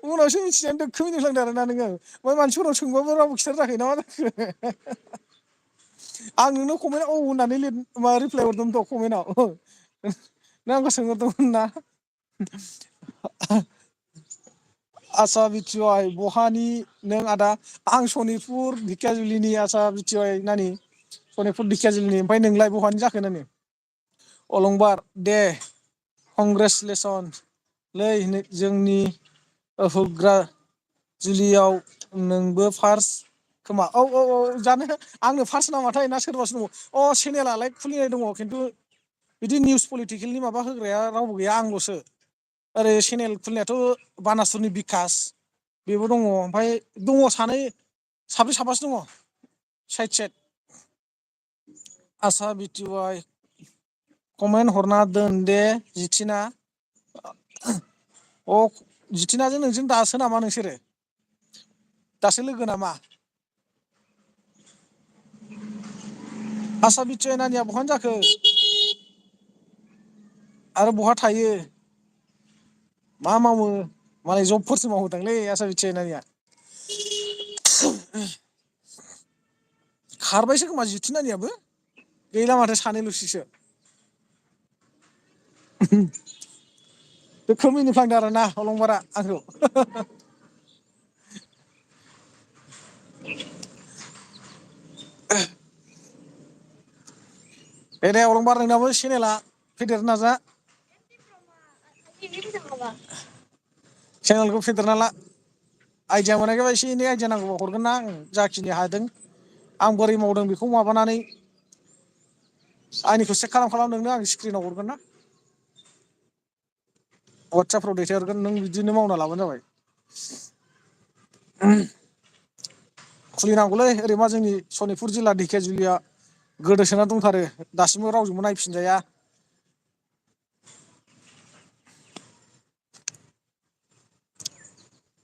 उनावसो मिथिनानै दोखो मिनिफ्लांदों आरोना नोङो। ओमफ्राय मानसिफोरनाव सोंबाबो रावबो खिथानो रोङाखै ना मा जाखो? आं नोंनो कमेन्टआव औ होननानै रिप्लाय हरदोंमोनथ' कमेन्टआव। नों आंखौ सोंहरदोंमोन ना? आसा बिटिवाइ बहानि नों आदा? आं सनितपुर ढेकियाजुलिनि आसा बिटिवाइ नानि। सनितपुर ढेकियाजुलिनि। ओमफ्राय नोंलाय बहानि जाखो नानि? अलंबार दे कंग्रेसुलेसन लै जोंनि हुग्राजुलियाव नोंबो फार्स्ट खोमा। औ औ औ जानो आंनो फार्स्ट नामाथाय ना सोरबासो दङ? अ चेनेलालाय खुलिनाय दङ खिन्थु बिदि निउस पलिटिकेलनि माबा होग्राया रावबो गैया आंल'सो। ओरै चेनेल खुलिनायाथ' बानासुरनि बिकास बेबो दङ। ओमफ्राय दङ सानै साब्रै साबासो दङ साइड साइड। आसा बिटिवाइ कमेन्ट हरना दोन दे जिथिना। अ जिथिनाजों नोंजों दासो नामा नोंसोरो? दासो लोगो नामा? आसा बिटिवाइ नानिया बहानि जाखो? आरो बहा थायो? मा मावो? मालाय जबफोरसो मावहोदांलै आसा बिटिवाइ नानिया। खारबायसो खोमा जिथु नानियाबो। गैला माथो सानैल'सैसो। दोखो मिनिफ्लांदों आरोना अलंबारा आंखौ। दे दे अलंबार नोंनाबो चेनेला फेदेरनो नाजा। चेनेलखौ फेदेरना ला। आइदिया मोनाखैबा एसे एनै आइदिया नांगौबा हरगोन ना आं जाखिनि हादों। आं बोरै मावदों बेखौ माबानानै आंनिखौ चेक खालाम खालाम नोंनो आं स्क्रिनाव हरगोन ना। वाट्सएपफ्राव दैथायहरगोन नों बिदिनो मावना लाबानो जाबाय। खुलिनांगौलै ओरैबा जोंनि सनितपुर जिल्ला ढेकियाजुलिया गोदोसोना दंथारो दासिमबो रावजोंबो नायफिनजाया।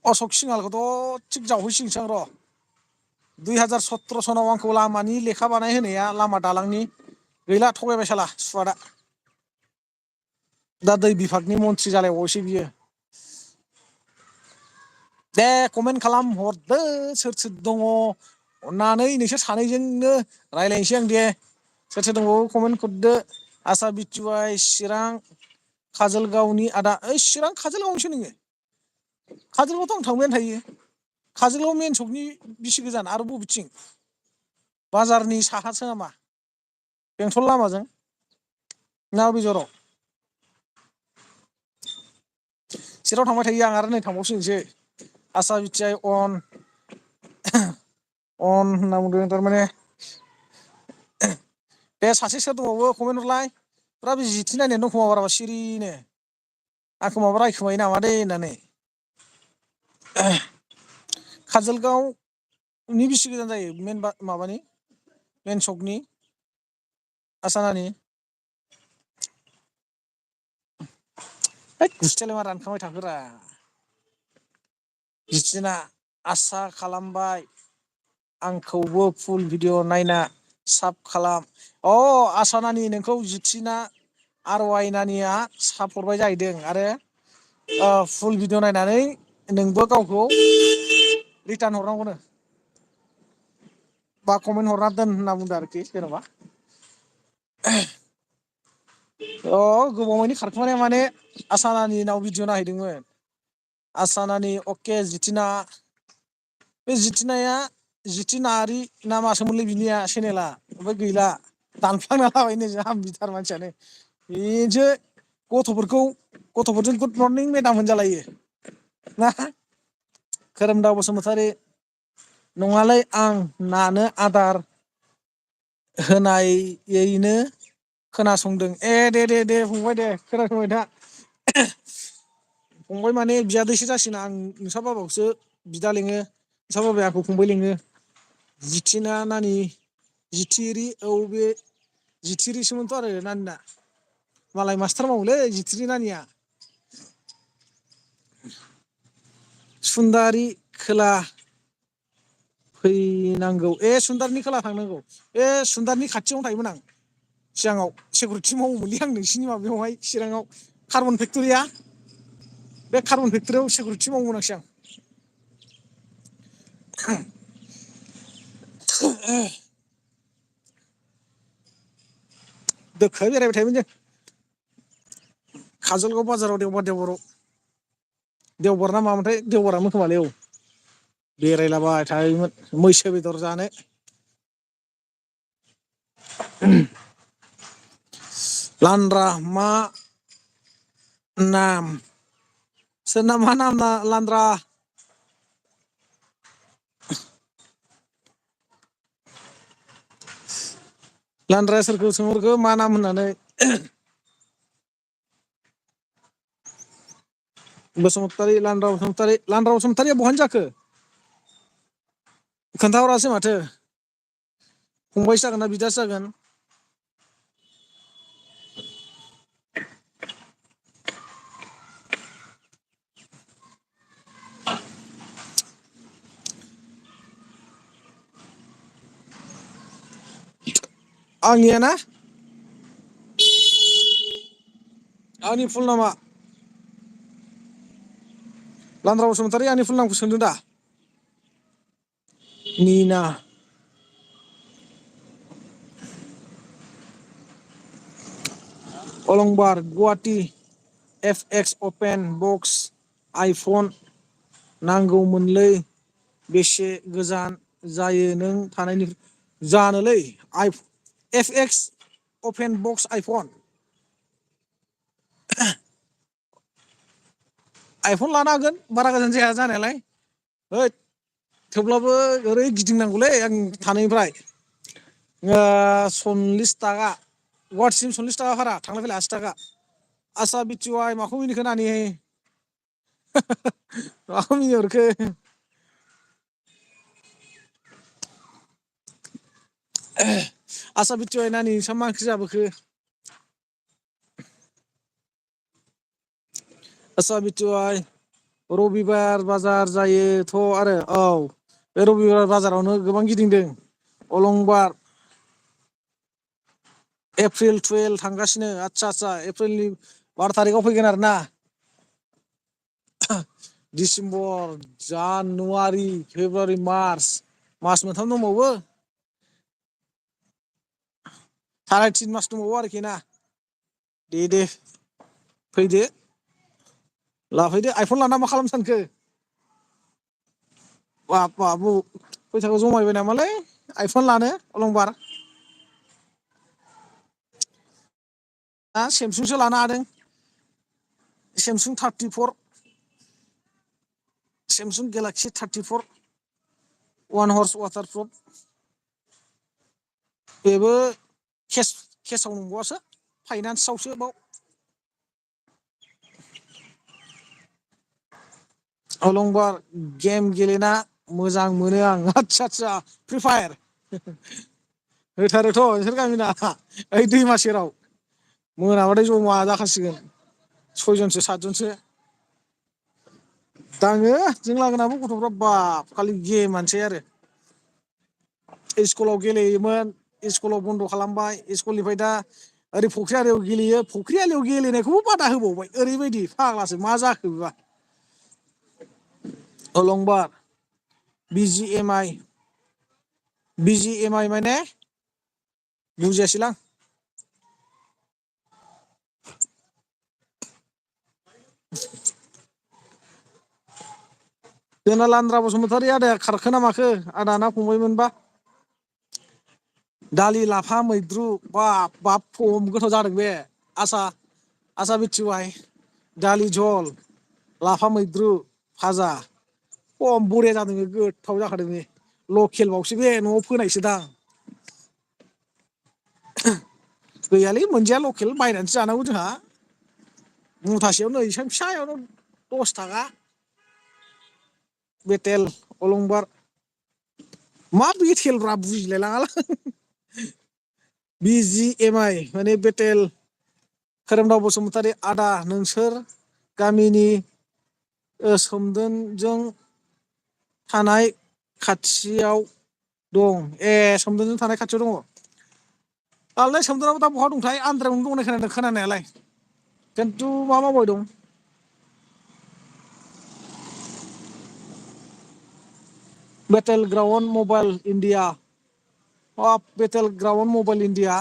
अशक सिंहालखौथ' थिग जावहैसिगोनसो आं र'। 2017 सनाव आंखौ लामानि लेखा बानाय होनाया लामा दालांनि गैला थगायबाय साला सुवादा। दा दै बिभागनि मन्थ्रि जालायबावबायसो बियो। दे कमेन्ट खालाम हरदो सोर सोर दङ अननानै नोंसोर सानैजोंनो रायज्लायनोसै आं दे। सोर सोर दंबावो कमेन्ट हरदो। आसा बिटिवाइ चिरां काजोलगावनि आदा ओइ चिरां काजोलगावनिसो नोङो? काजोलगावथ' आं थांबायानो थायो। काजोलगाव मेन सकनि बिसि गोजान आरो बबेथिं? बाजारनि साहासो नामा बेंथल लामाजों ना अबे जराव? चिराङाव थांबाय थायो आं आरो नै थांबावसिगोनसो आसा बिटिआइ अन अन होनना बुंदों थारमाने दे सासे सोर दंबावो कमेन्ट हरलाय फुरा बे जिथि नायनानै दंखोमा बाराबा सिरिनो आंखौ माबा रायखोमायो नामा दे होननानै काजोलगावनि बिसि गोजान जायो मेन माबानि मेन सकनि आसा नानि? हैद गुस्थियालाय मा रानखांबाय थाखोरा जितिना आसा खालामबाय आंखौबो फुल भिडिअ नायना साब खालाम अ आसा नानि नोंखौ जितिना आर वाइ नानिया साब हरबाय जाहैदों आरो फुल भिडिअ नायनानै नोंबो गावखौ रिटार्न हरनांगौनो बा कमेन्ट हरना दोन होनना बुंदों आरोखि जेन'बा अ गोबावैनो खारखुमानाय माने आसा नानिनाव भिडिअ नायहैदोंमोन आसा नानि अके जितिना बे जितिनाया जितिनारि ना मासोमोनलै बिनिया चेनेला ओमफ्राय गैला दानफ्लांना लाबायनो जाम्बिथार मानसियानो बेसो गथ'फोरजों गुड मरनिं मेदाम होनजालायो ना खोरोमदाव बसुमतारी नङालै आं नानो आदार होनायैनो खोनासंदों ए दे दे दे फंबाय दे खोनासंबाय था फंबाय माने बियादैसो जासिगोन आं नोंसा बाबाखौसो बिदा लिङो नोंसा बाबाया आंखौ फंबाय लिङो जिथिना नानि जिथिरि औ बे जिथिरिसोमोनथ' आरो नानिना मालाय मास्टार मावोलै जिथिरि नानिया सुन्दारि खोला फैनांगौ सुन्दारिनि खोला थांनांगौ सुन्दारिनि खाथियावनो थायोमोन आं सिगाङाव सिकिउरिटि मावोमोनलै आं नोंसिनि माबायावहाय चिराङाव कार्बन फेक्ट'रिया बे कार्बन फेक्ट'रियाव सिकिउरिटि मावोमोन आं सिगां दोखो बेरायबाय थायोमोन जों काजलगाव बाजाराव देवबार ना मामोनथाय देवबारामोन खोमालै औ बेरायलाबाय थायोमोन मैसो बेदर जानो लान्द्रा मा नाम सोरना मा नाम लान्द्रा लान्द्राया सोरखौ सोंहरखो मा नाम होननानै बसुमतारी लान्द्रा बसुमतारीया बहानि जाखो खोन्थाहरासै माथो फंबायसो जागोन ना बिदासो जागोन आंनिया ना आंनि फुल नामा लान्द्रा बसुमतारी आंनि फुल नामखौ सोंदों दा मिना अलंबार गुवाहाटि एफ एक्स अपेन बक्स आइफन नांगौमोनलै बेसे गोजान जायो नों थानायनिफ्राय जानोलै एफ एक्स अपेन बक्स आइफन आइफन लानो हागोन बारा गोजान जाया जानायालाय हैद थेवब्लाबो ओरै गिदिंनांगौलै आं थानायनिफ्राय 40 थाखा गुवाहाटिसिम 40 थाखा भारा थांलाय फैलाय 80 थाखा आसा बिटि वाइ माखौ मिनिखो नानि माखौ मिनिहरखो आसा बिटि वाइ नानि नोंस्रा मा ओंख्रि जाबोखो आसा बिटि वाइ रबिबार बाजार जायोथ' आरो औ बे रबिबार बाजारावनो गोबां गिदिंदों अलंबार एप्रिल 12 थांगासिनो आदसा एप्रिलनि 12 थारिखआव फैगोन आरो ना डिसेम्बर जानुवारि फेब्रुवारि मास मोनथाम दंबावो साराय 3 मास दंबावो आरोखि ना दे फैदो लाफैदो आइफन लाना मा खालामनो सानखो बाब फैसाखौ जमायबाय नामालै आइफन लानो अलंबार सेमसुंसो लानो हादों सेमसुं 34 सेमसुं गेलाक्सि 34 वान हर्स वाटारप्रुफ बेबो केसाव नंबावसो फाइनान्सआवसो बाव अलंबार गेम गेलेना मोजां मोनो आं आदसा फ्रि फायार होथारोथ' नोंसोर गामिना ओइ दैमा सेराव मोनाबाथाय जमा जाखासिगोन 6जनसो 7जनसो दाङो जों लागोनाबो गथ'फ्रा बाब खालि गेमानोसै आरो स्कुलाव गेलेयोमोन स्कुलाव बन्द' खालामबाय स्कुलनिफ्राय दा ओरै फुख्रि आरियाव गेलेयो फुख्रि आलियाव गेलेनायखौबो बादा होबावबाय ओरैबायदि फाग्लासो मा जाखो बेबा अलंबार बिजि एम आइ माने बुजियासैलां जोंना लान्द्रा बसुमतारी आदाया खारखो ना माखो आदा ना फंबायमोनबा दालि लाफा मैद्रु बाब खम गोथाव जादों बे आसा बिटि वाइ दालि जल लाफा मैद्रु भाजा खम बरिया जादों गोथाव जाखादों बे लकेल बावसो बे न'आव फोनायसो दां गैयालै मोनजाया लकेल बायनानैसो जानांगौ जोंहा मुथासेयावनो एसां फिसायावनो 10 थाखा बेटेल अलंबार मा बेटेलब्रा बुजिलाय लाङालां BGMI माने बेटेल खोरोमदाव बसुमतारी आदा नोंसोर गामिनि सोमदोनजों थानाय खाथियाव दं सोमदोनजों थानाय खाथियाव दङ दालाय सोमदोनाबो दा बहा दंथाय आन्द्रायावनो दंनाय खोनादों खोनानायालाय खिन्थु मा मावबाय दं battle ground mobile India battle ground mobile India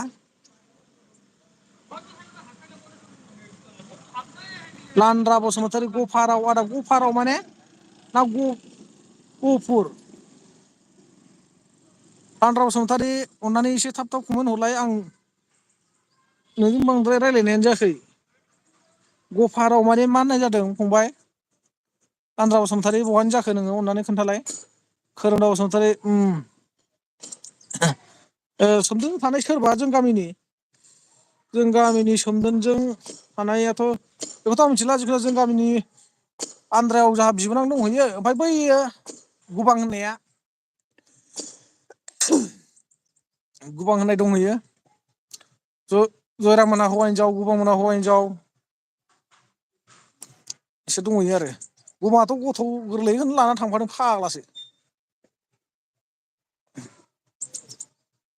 लान्द्रा बसुमतारी गफाराव आदा गफाराव माने ना गफुर लान्द्रा बसुमतारी अननानै एसे थाब थाब कमेन्ट हरलाय आं नोंजों बांद्राय रायलायनायानो जायाखै गफाराव माने मा होननाय जादों फंबाय लान्द्रा बसुमतारी बहानि जाखो नोङो अननानै खोन्थालाय खोरोमदाव बसुमतारी सोमदोन थानाय सोरबा जों गामिनि सोमदोनजों थानायाथ' बेखौथ' आं मिथिला जिखुनु जों गामिनि आन्द्रायाव जोंहा बिबोनां दंहैयो ओमफ्राय बैयो गुबां होननाया गुबां होननाय दंहैयो जयराम मोना हौवा हिनजाव गुबां मोना हौवा हिनजाव एसे दंहैयो आरो गुबाङाथ' गथ' गोरलैखौनो लानानै थांफादों फाग्लासो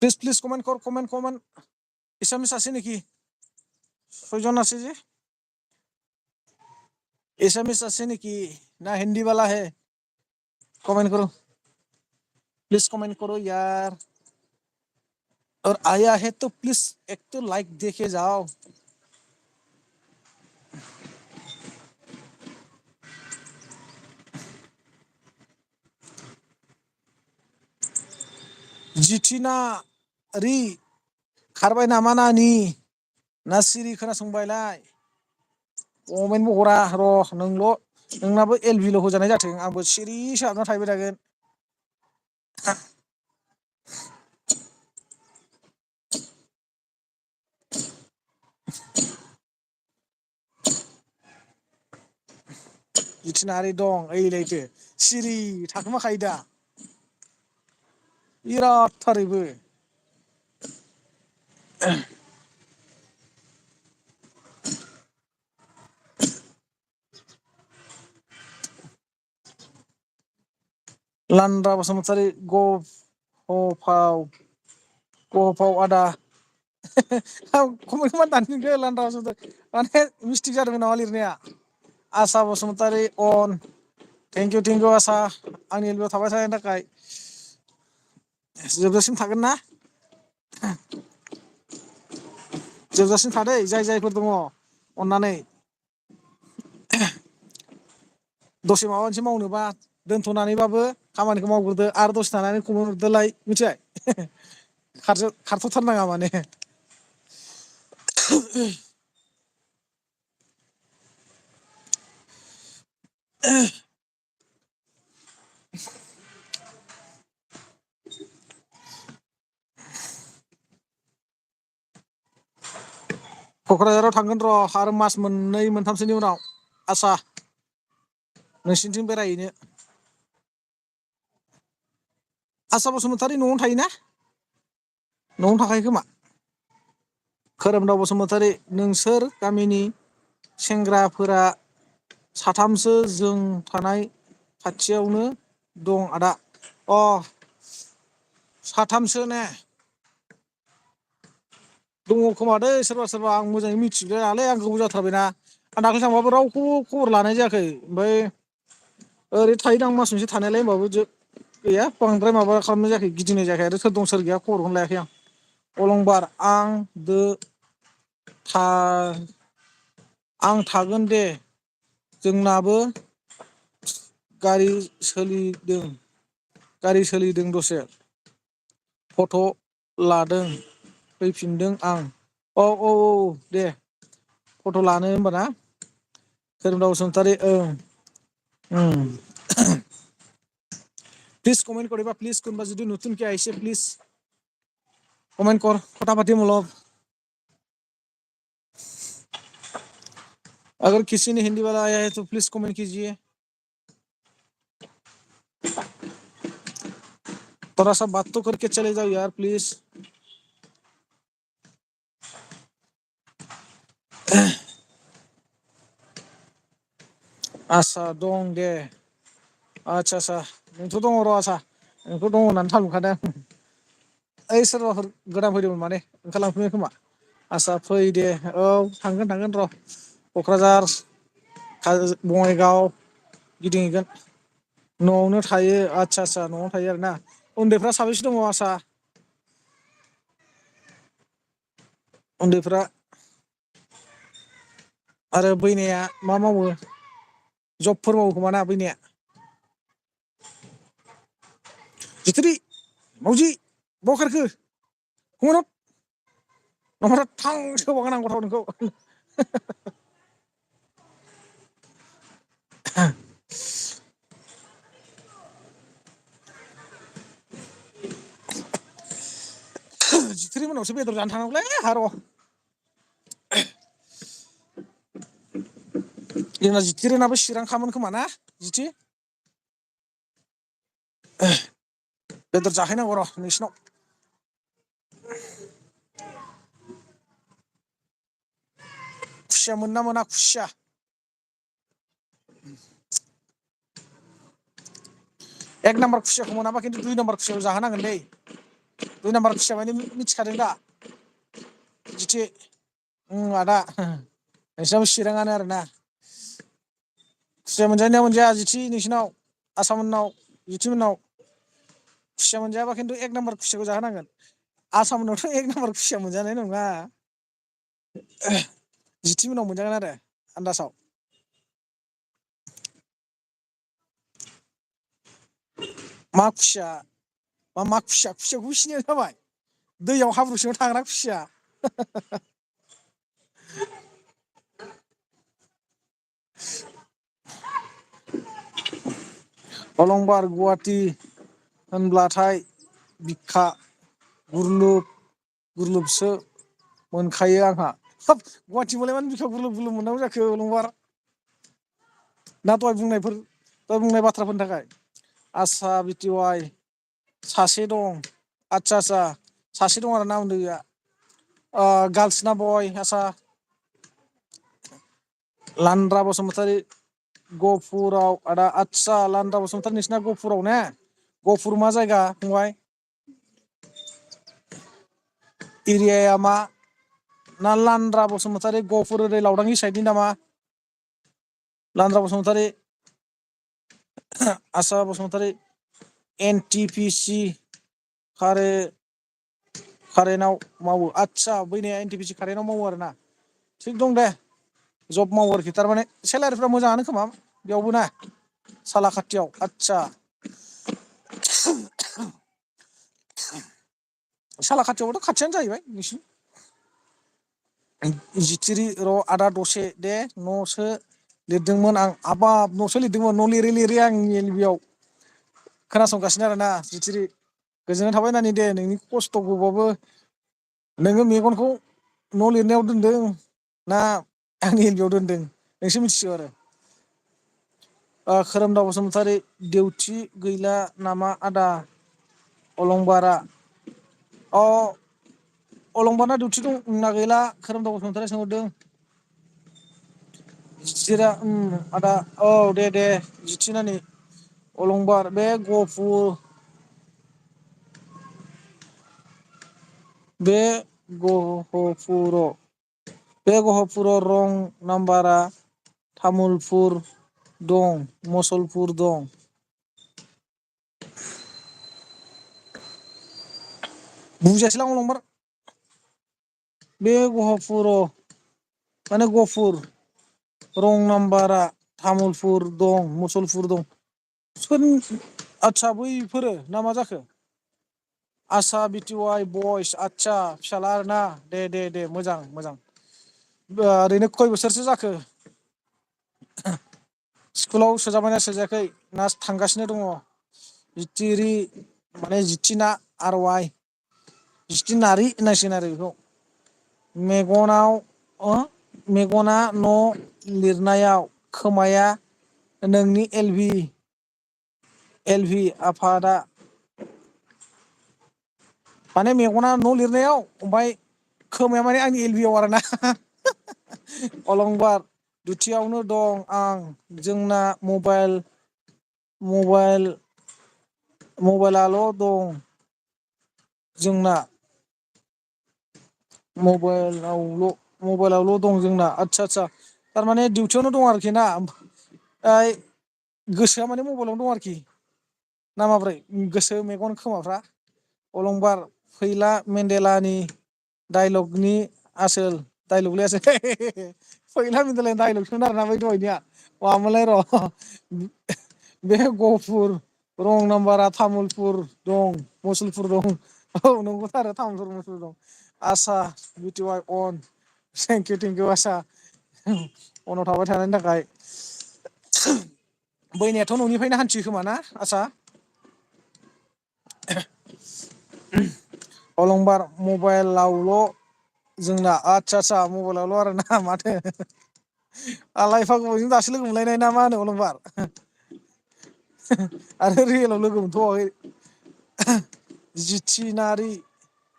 प्लिज कमेंट कर कमेंट एसामिस आसे नेকি सयजन আছে যে एसामिस आसे नेকি ना हिंदी वाला है कमेंट करो प्लीज कमेंट करो यार और आया है तो प्लीज एक तो लाइक देके जाओ जिथिनारि खारबाय नामा नानि ना सिरि खोनासंबायलाय कमेन्टबो हरा र' नोंनाबो एलबिल' होजानाय जाथों आंबो सिरिसो हाबना थाबाय थागोन जिथिनारि दं ओइलायथो सिरि थाखोमाखायो दा बिराद थारैबो लान्द्रा बसुमतारी गफाव आदा कमेन्टखौ मा दानफिनखो लान्द्रा बसुमतारी माने मिस्टेक जादोंमोन नामा लिरनाया आसा बसुमतारी अन थेंक इउ आसा आंनि एलबियाव थाबाय थानायनि थाखाय जोबजासिम थागोन ना जोबजासिम थादै जायफोर दङ अननानै दसे माबा मोनसे मावनोबा दोनथ'नानैबाबो खामानिखौ मावग्रोदो आरो दसे थानानै कमेन्ट हरदोलाय मिथिबाय खारथ'थारनाङा माने क'क्राझाराव थांगोन र' आरो मास मोननै मोनथामसोनि उनाव आसा नोंसिनिथिं बेरायहैनो आसा बसुमतारी न'आवनो थायोना न'आवनो थाखायो खोमा खोरोमदाव बसुमतारी नोंसोर गामिनि सेंग्राफोरा साथामसो जों थानाय खाथियावनो दं आदा साथामसो ने दङ खोमा दै सोरबा आं मोजाङै मिथिलाय आं गोबाव जाथारबायना आं दाख्लै थांबाबो रावखौबो खबर लानाय जायाखै ओमफ्राय ओरै थाहैदां मास मोनसे थानायलाय होमबाबो गैया बांद्राय माबा खालामनाय जायाखै गिदिंनाय जायाखै आरो सोर दं सोर गैया खबरखौनो लायाखै आं अलंबार आं थागोन दे जोंनाबो गारि सोलिदों दसे फट' लादों फैफिनदों आं औ दे फट' लानो होमबाना खोरोमदाव बसुमतारी प्लिज कमेंट करेगा प्लिज कोनबा जुदि नतुन के आइसे प्लिज कमेंट कर फटाफटी मोलब अगर किसी ने हिंदी वाला आया है तो प्लीज कमेंट कीजिए थोड़ा सा बात तो करके चले जाओ यार प्लीज। आसा दं दे। आच्छा नोंथ' दङ र' आसा नोंथ' दङ होननानै थाल मोनखादों। ओइ सोरबाफोर गोदान फैदोंमोन माने ओंखारलांफिनबाय खोमा। आसा फै दे औ थांगोन र' क'क्राझार बङाइगाव गिदिंहैगोन। न'आवनो थायो आच्छा न'आवनो थायो आरोना। उन्दैफ्रा साबेसे दङ आसा? उन्दैफ्रा आरो बैनाया मा मावो? जबफोर मावो खोमा ना बैनाया? जिथुरि मावजि बहा खारखो नङाबा थां सोबागोन आं गथ' नोंखौ। जिथुरि मोनावसो बेदर जानो थांनांगौलै आहा र'। जोंना जितिरोनाबो चिरांखामोन खोमा ना जिति? बेदर जाहैनांगौ र' नोंसिनाव। खुसिया मोनोना मोना खुसिया? एक नाम्बार खुसियाखौ मोनाबा खिन्थु दुइ नाम्बार खुसियाखौ जाहोनांगोन दै। दुइ नाम्बार खुसिया माने मिथिखादों दा जिति? आदा नोंसिनाबो चिराङानो आरोना। खुसिया मोनजायोना मोनजाया जिति नोंसिनाव आसामोननाव जितिमोननाव? खुसिया मोनजायाबा खिन्थु एक नाम्बार खुसियाखौ जाहोनांगोन। आसामनावथ' एक नाम्बार खुसिया मोनजानाय नङा। जिति मोननाव मोनजागोन आरो आन्दासाव। मा खुसिया मा खुसिया खुसियाखौबो सिनाया जाबाय। दैयाव हाब्रु सिङाव थाग्रा खुसिया। अलंबार गुवाहाटि होनब्लाथाय बिखा गुरलुबसो मोनखायो आंहा। हाब गुवाहाटिबालाय मानो बिखा गुरलुब मोननांगौ जाखो अलंबार? ना दहाय बुंनाय बाथ्राफोरनि थाखाय? आस्सा बिटि वाइ सासे दं आच्छा सासे दं आरोना उन्दैया। गार्लस ना बय आसा? लान्द्रा बसुमतारी गहपुराव आदा आदसा लान्दा बसुमतारी नोंसिना गहपुराव ने? गहपुर मा जायगा फंबाय? एरियाया मा? ना लान्द्रा बसुमतारी गहपुर ओरै लावदांनि साइडनि नामा? लान्द्रा बसुमतारी आसा बसुमतारी एन टि पि सि कारेन्टआव मावो आदसा बैनाया एन टि पि सि कारेन्टआव मावो आरोना। थिग दं दे जब मावो आरोखि थारमाने सेलारिफ्रा मोजाङानो खोमा बेयावबो ना? सालाकाथियाव आदसा। सालाकाथियावबोथ' खाथियानो जाहैबाय नोंसिनि। जितिरि र' आदा दसे दे न'सो लिरदोंमोन आं हाबाब न'सो लिरदोंमोन न' लिरै आं बेयाव खोनासंगासिनो आरोना जितिरि गोजोननाय थाबाय नानि दे नोंनि खस्थ'खौबाबो नोङो मेगनखौ न' लिरनायाव दोनदों ना आंनि बेयाव दोनदों नोंसो मिथिसिगौ आरो। खोरोमदाव बसुमतारी डिउथि गैला नामा आदा? अलंबारा अ अलंबारा डिउथि दंना गैला खोरोमदाव बसुमतारिया सोंहरदों। जितिरा आदा औ दे जिति नानि अलंबार बे गहपुर बे गहपुराव रं नाम्बारा तामुलपुर दं मुसलपुर दं। बुजियासैलां अलंबार बे गहपुर रं नाम्बारा तामुलपुर दं मुसलपुर दं। आदसा बैफोरो ना मा जाखो? आसा बिटि वाइ बयस आदसा फिसाला आरोना दे मोजां। ओरैनो खय बोसोरसो जाखो? स्कुलाव सोजाबायना सोजायाखै ना थांगासिनो दङ? जितिरि माने जितिना आर वाइ जिति नार्जि होननांसिगोन आरो बेखौ। मेगना न' लिरनायाव खोमाया नोंनि एल भि आफादा माने मेगना न' लिरनायाव ओमफ्राय खोमाया माने आंनि एलबियाव आरोना अलंबार दुथियावनो दं आं जोंना मबाइलाल' दं जोंना मबाइलावल' दं जोंना आदसा थारमाने डिउटियावनो दं आरोखि ना ओमफ्राय गोसोआ माने मबाइलावनो दं आरोखि ना माब्रै गोसो मेगन खोमाफ्रा अलंबार फैला मेन्देलानि डाइलगनि आसोल डाइलगलै आसोल फैला मेन्देलानि डाइलगसोमोन आरोना बै दहायनिया मामोनलाय र' बे गहपुर रं नाम्बारा तामुलपुर दं मुसलपुर दं औ नंगौथ' आरो तामुलपुर मुसलपुर दं आसा बिटिवाइ अन थेंकिउ आसा उनाव थाबाय थानायनि थाखाय बैनायाथ' न'निफ्रायनो हान्थियो खोमा ना आसा अलंबार मबाइलावल' जोंना आदसा मबाइलावल' आरोना माथो आलाय एफा गोबावजों दासो लोगो मोनलायनाय ना मा होनो अलंबार आरो रियेलाव लोगो मोनथ'वाखै जिथिनारि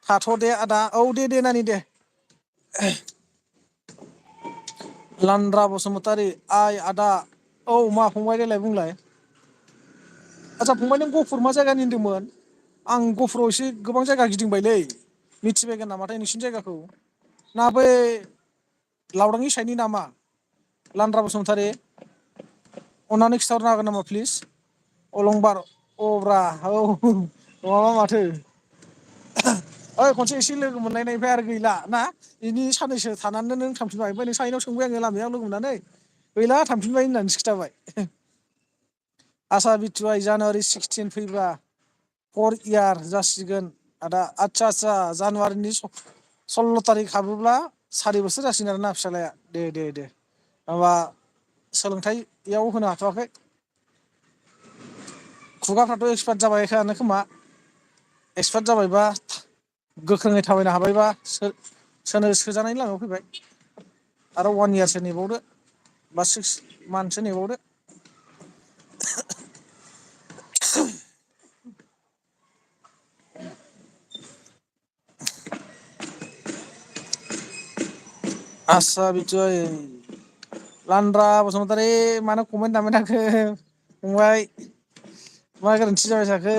थाथ' दे आदा औ दे नानि दे लान्द्रा बसुमतारी आइ आदा औ मा फंबाय देलाय बुंलाय आदसा फंबाय नों गहपुर मा जायगानि होनदोंमोन आं गहपुराव एसे गोबां जायगा गिदिंबायलै मिथिबायगोन नामाथाय नोंसिनि जायगाखौ ना बै लावदांनि साइडनि नामा लान्द्रा बसुमतारी अननानै खिन्थाहरनो हागोन नामा प्लिज अलंबार अब्रा औ नङाबा माथो ओइ खनसे एसे लोगो मोनलायनायनिफ्राय आरो गैला ना बेनि साननैसो थानानैनो नों थांफिनबाय ओमफ्राय नों साइनाव सोंबाय आङो लामायाव लोगो मोननानै गैला थांफिनबाय होननानैसो खिथाबाय आसा बिथुआइ जानुवारि 16 फैबा 4 इयार जासिगोन आदा आदसा जानुवारिनि 16 थारिख हाबोब्ला 4 बोसोर जासिगोन आरोना फिसाज्लाया दे माबा सोलोंथाइयाव होनो हाथ'वाखै खुगाफ्राथ' एक्सपार्ट जाबायखानो खोमा एक्सपार्ट जाबायबा गोख्रोङै थाबायनो हाबायबा सोजानायनि लामायाव फैबाय आरो 1 इयारसो नेबावदो बा 6 मान्थसो नेबावदो आसा बिथ'य लान्द्रा बसुमतारी मानो कमेन्ट दानबाय थाखो फंबाय मा गोरोन्थि जाबाय थाखो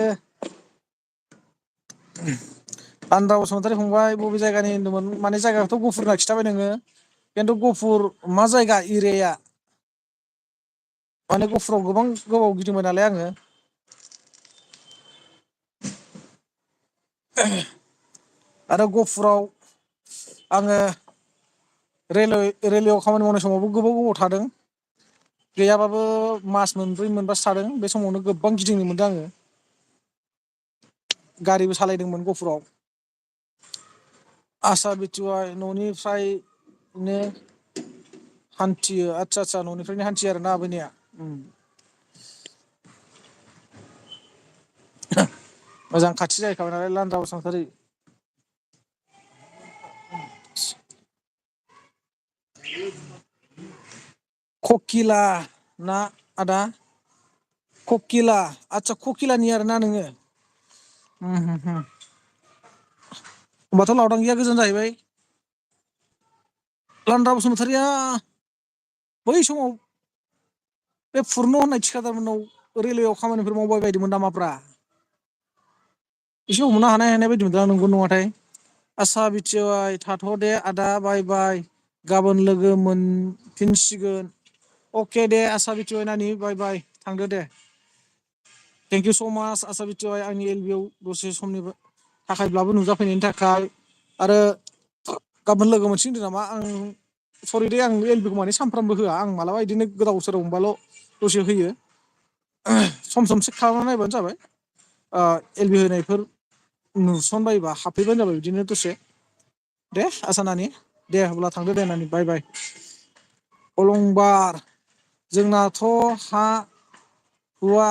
लान्द्रा बसुमतारी फंबाय बबे जायगानि होनदोंमोन माने जायगाखौथ' गहपुर होनना खिन्थाबाय नोङो खिन्थु गहपुर मा जायगा एरियाया माने गहपुराव गोबां गोबाव गिदिंबाय नालाय आङो आरो गहपुराव आङो रेलवेआव खामानि मावनाय समावबो गोबाव थादों गैयाबाबो मास मोनब्रै मोनबासो थादों बे समावनो गोबां गिदिंनो मोनदों आङो गारिबो सालायदोंमोन गहपुराव आसा बिथुआय न'निफ्रायनो हान्थियो आदसा न'निफ्रायनो हान्थियो आरोना आबैनाया मोजां खाथि जाहैखाबाय नालाय लान्द्रा बसुमतारी ककिला ना आदा ककिला आदसा ककिलानि आरोना नोङो होमबाथ' लावदांगिया गोजान जाहैबाय लान्द्रा बसुमतारीया बै समाव बे फुरन होननाय थिखादारमोननाव रेलवेआव खामानिफोर मावबाय बायदोंमोन नामाब्रा एसे हमनो हानाय बायदि मोनदों आं नंगौ नङाथाय आसा बिटिवाइ थाथ' दे आदा बाय बाय गाबोन लोगो मोनफिनसिगोन अके दे आसा बिटिवाइ नानि बाय बाय थांदो दे थेंकिउ स' माच आसा बिटिवाइ आंनि एलबियाव दसे समनि थाखायब्लाबो नुजाफैनायनि थाखाय आरो गाबोन लोगो मोनसिगोन होनदों नामा आं सरि दे आं एलबिखौ माने सानफ्रामबो होआ आं मालाबा बिदिनो गोदाव सोराव मोनबाल' दसे होयो सम सम चेक खालामना नायबानो जाबाय एलबि होनायफोर नुसनबायोबा हाबफैबानो जाबाय बिदिनो दसे दे आसा नानि दे अब्ला थांदो दे नानि बाय बाय अलंबार जोंनाथ' हुवा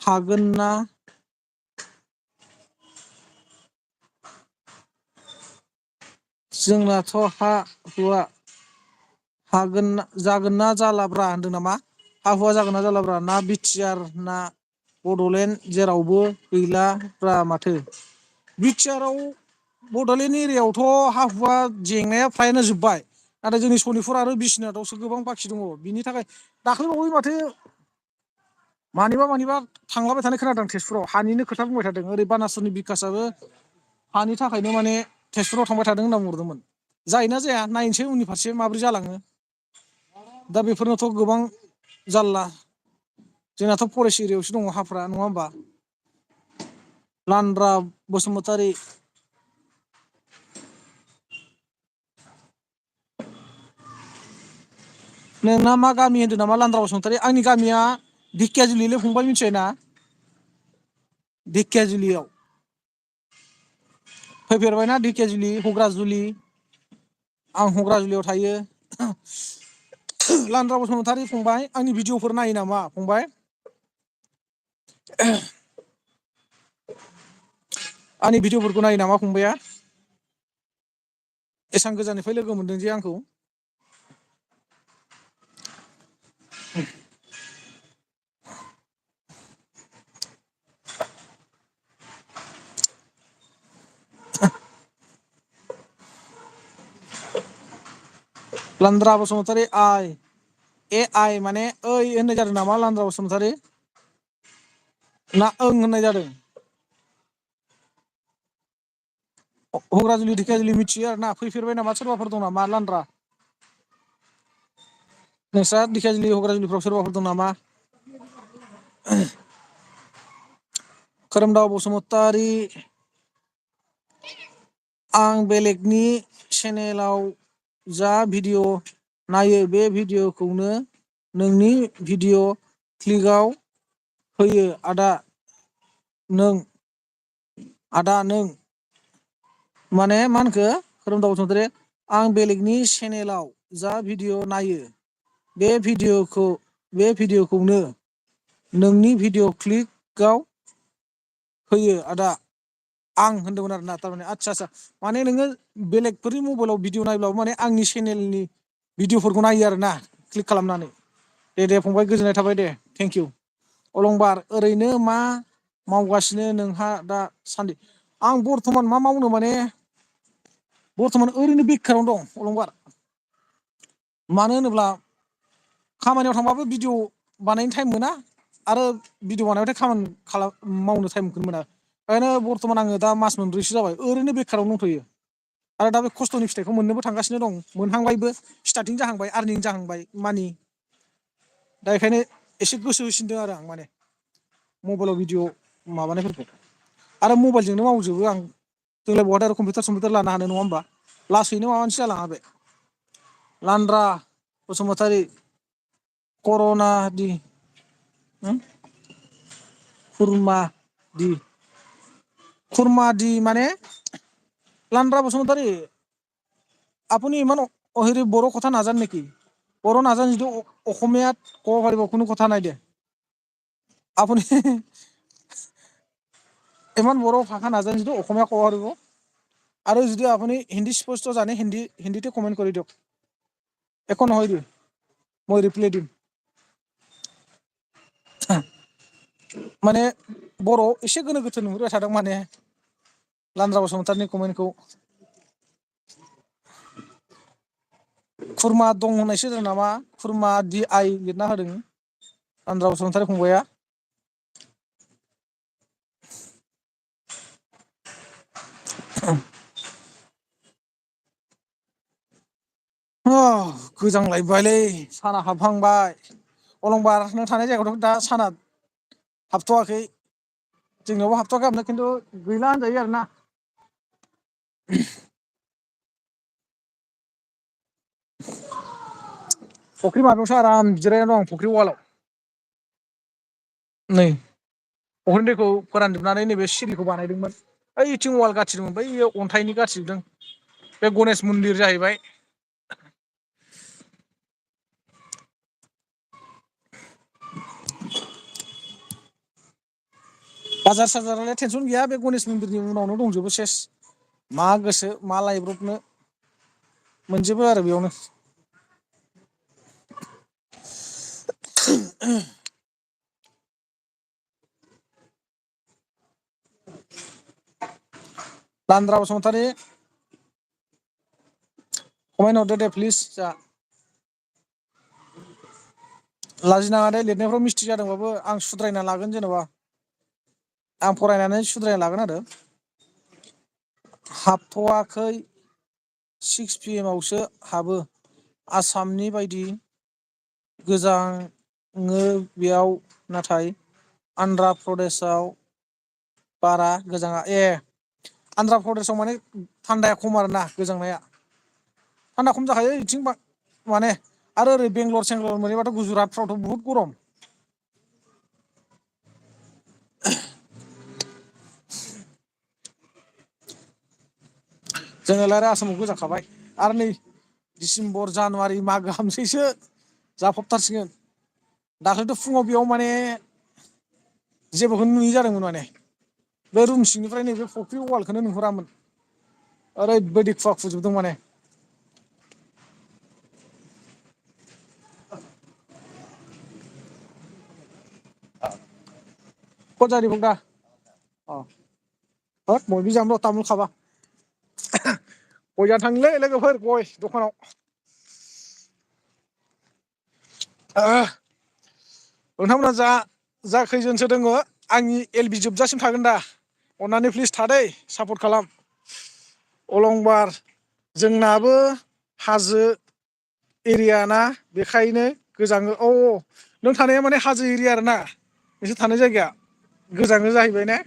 हागोन ना जोंनाथ' हुवा जागोन ना जालाब्रा होनदों नामा हा हुवा जागोन ना जालाब्रा ना बिटिआर ना बड'लेण्ड जेरावबो गैलाब्रा माथो। बिटिआरआव बड'लेण्ड एरियायावथ' हा हुवा जेंनाया फ्रायानो जोब्बाय। नाथाय जोंनि सनितपुर आरो बिसिनाथआवसो गोबां बाखि दङ। बिनि थाखाय दाख्लैबावै माथो मानिबा थांलाबाय थानाय खोनादों तेजपुराव हानिनो खोथा बुंबाय थादों। ओरै बानासुरनि बिकासआबो हानि थाखायनो माने तेजपुराव थांबाय थादों होनना बुंहरदोंमोन। जायोना जाया नायनोसै उननि फारसे माबोरै जालाङो। दा बेफोरनोथ' गोबां जारला। जोंनाथ' फरेस्ट एरियायावसो दङ हाफ्रा नङा होमबा? लानद्रा बसुमतारी नोंना मा गामि होन्दों नामा लान्द्रा बसुमतारी? आंनि गामिया ढेखियाजुलिलै फंबाय मिथिबाय ना? ढेखियाजुलियाव फैफेरबायना ढेखियाजुलि घग्राजुलि? आं घग्राजुलियाव थायो। लानद्रा बसुमतारी फंबाय आंनि भिडिअ'फोर नायो नामा फंबाय? आंनि भिडिअ'फोरखौ नायो नामा फंबाया? एसां गोजाननिफ्राय लोगो मोनदों जे आंखौ। लानद्रा बसुमतारी आइ ए आइ माने ओइ होननाय जादों नामा लानद्रा बसुमतारी? ना ओं होननाय जादों? घग्राजुलि धेखियाजुलि मिथियो आरो ना फैफेरबाय नामा सोरबाफोर दं नामा लानद्रा? नोंस्रा धेखियाजुलि घग्राजुलिफ्राव सोरबाफोर दं नामा? खोरोमदाव बसुमतारी आं बेलेगनि चेनेलाव जा भिडिअ' नायो बे भिडिअ'खौनो नोंनि भिडिअ' क्लिकआव होयो आदा नों आदा नों माने मा होनखो खोरोमदाव बसुमतारी आं बेलेगनि चेनेलाव जा भिडिअ' नायो बे भिडिअ'खौनो नोंनि भिडिअ' क्लिकआव होयो आदा आं होनदोंमोन आरोना थारमाने आदसा माने नोङो बेलेगफोरनि मबाइलाव भिडिअ नायब्लाबो माने आंनि चेनेलनि भिडिअ'फोरखौ नायो आरोना क्लिक खालामनानै। दे फंबाय गोजोननाय थाबाय दे थेंकिउ। अलंबार ओरैनो मा मावगासिनो नोंहा दा सान्दि? आं बर्थमान मा मावनो माने बर्थमान ओरैनो बेखारावनो दं अलंबार। मानो होनोब्ला खामानियाव थांबाबो भिडिअ बानायनो टाइम मोना आरो भिडिअ बानायबाथाय खामानि मावनो टाइमखौनो मोना। ओंखायनो बर्थमान आङो दा मास मोनब्रैसो जाबाय ओरैनो बेखाराव दंथ'यो। आरो दा बे खस्थ'नि फिथाइखौ मोननोबो थांगासिनो दं मोनहांबायबो स्टार्टिं जाहांबाय आर्निं जाहांबाय मानि। दा बेखायनो एसे गोसो होसिनदों आरो आं माने मबाइलाव भिडिअ माबानायफोरखौ। आरो मबाइलजोंनो मावजोबो आं जोंलाय बहाथो आरो कम्पिउटार सम्पिउटार लानो हानो नङा होमबा? लासैनो माबा मोनसे जालाङा बे। लानद्रा बसुमतारी कर'ना दि खुरमा दि माने लानद्रा बसुमतारी আপুনি ইমান অহেৰি বড়ো কথা নাজানে নেকি? বড়ো নাজানে যদি অসমীয়াত ক'ব পাৰিব কোনো কথা নাই দে। আপুনি ইমান বড়ো ভাষা নাজানে যদি অসমীয়া ক'ব পাৰিব। আৰু যদি আপুনি হিন্দী স্পষ্ট জানে হিন্দীতে কমেণ্ট কৰি দিয়ক। একো নহয় দে মই ৰিপ্লাই দিম। माने बर'आव एसे गोनो गोथो नुहुरबाय थादों माने लानद्रा बसुमतारीनि कमेन्टखौ। खुरमा दं होननायसो होदों नामा खुरमा दि आइ लिरना होदों लानद्रा बसुमतारी फंबाया। गोजांलायबायलै साना हाबहांबाय। अलंबार नों थानाय जायगायावथ' दा साना हाबथ'वाखै। जोंनियावबो हाबथ'वाखै हाबनाया खिन्थु गैला होनजायो आरोना। फुख्रि माबायावसो आराम जिरायना दं फुख्रि उवालाव। नै फुख्रिनि दैखौ फोरानजोबनानै नैबे सिरिखौ बानायदोंमोन। ओइथिं वाल गाथिदोंमोन बैयो अन्थाइनि गाथिजोबदों बे गनेश मन्दिर जाहैबाय। बाजार साजारालाय टेनसन गैया बे गनेश मन्दिरनि उनावनो दंजोबो सेस। मा गोसो मा लायब्रबनो मोनजोबो आरो बेयावनो। लान्द्रा बसुमतारी कमेन्ट हरदो दे प्लिज जा लाजिनाङा दे लिरनायफ्राव मिस्टेक जादोंबाबो आं सुद्रायना लागोन जेन'बा आं फरायनानै सुद्रायना लागोन आरो हाबथ'वाखै 6 PM आवसो हाबो आसामनि बायदि गोजाङो बेयाव नाथाय आन्ध्रा प्रदेशआव बारा गोजाङा आन्ध्रा प्रदेशआव माने थान्दाया खम आरोना गोजांनाया थान्दा खम जाखायो बिथिं माने आरो ओरै बेंगलर सेंगलर मोनहैबाथ' गुजरातफ्रावथ' बुहुत गरम जोङो लाय आसामाव गोजांखाबाय आरो नै डिसेम्बर जानुवारि मागो हाबसैसो जाफबथारसिगोन दाख्लैथ' फुङाव बेयाव माने जेबोखौनो नुयि जादोंमोन माने बे रुम सिंनिफ्राय नैबे फुख्रि वालखौनो नुहुरामोन ओरैबायदि खुवा खुजोबदों माने कत जा रही बंदा होद गय बिजानो र' तामुल खाबा गय जानो थांनोलै लोगोफोर गय दखानाव नोंथांमोना जा खैजोनसो दङ आंनि LB जोबजासिम थागोन दा अननानै प्लिज थादै सापर्ट खालाम अलंबार जोंनाबो हाजो एरिया ना बेखायनो गोजाङो नों थानाया माने हाजो एरिया आरोना नोंसोर थानाय जायगाया गोजाङो जाहैबाय ने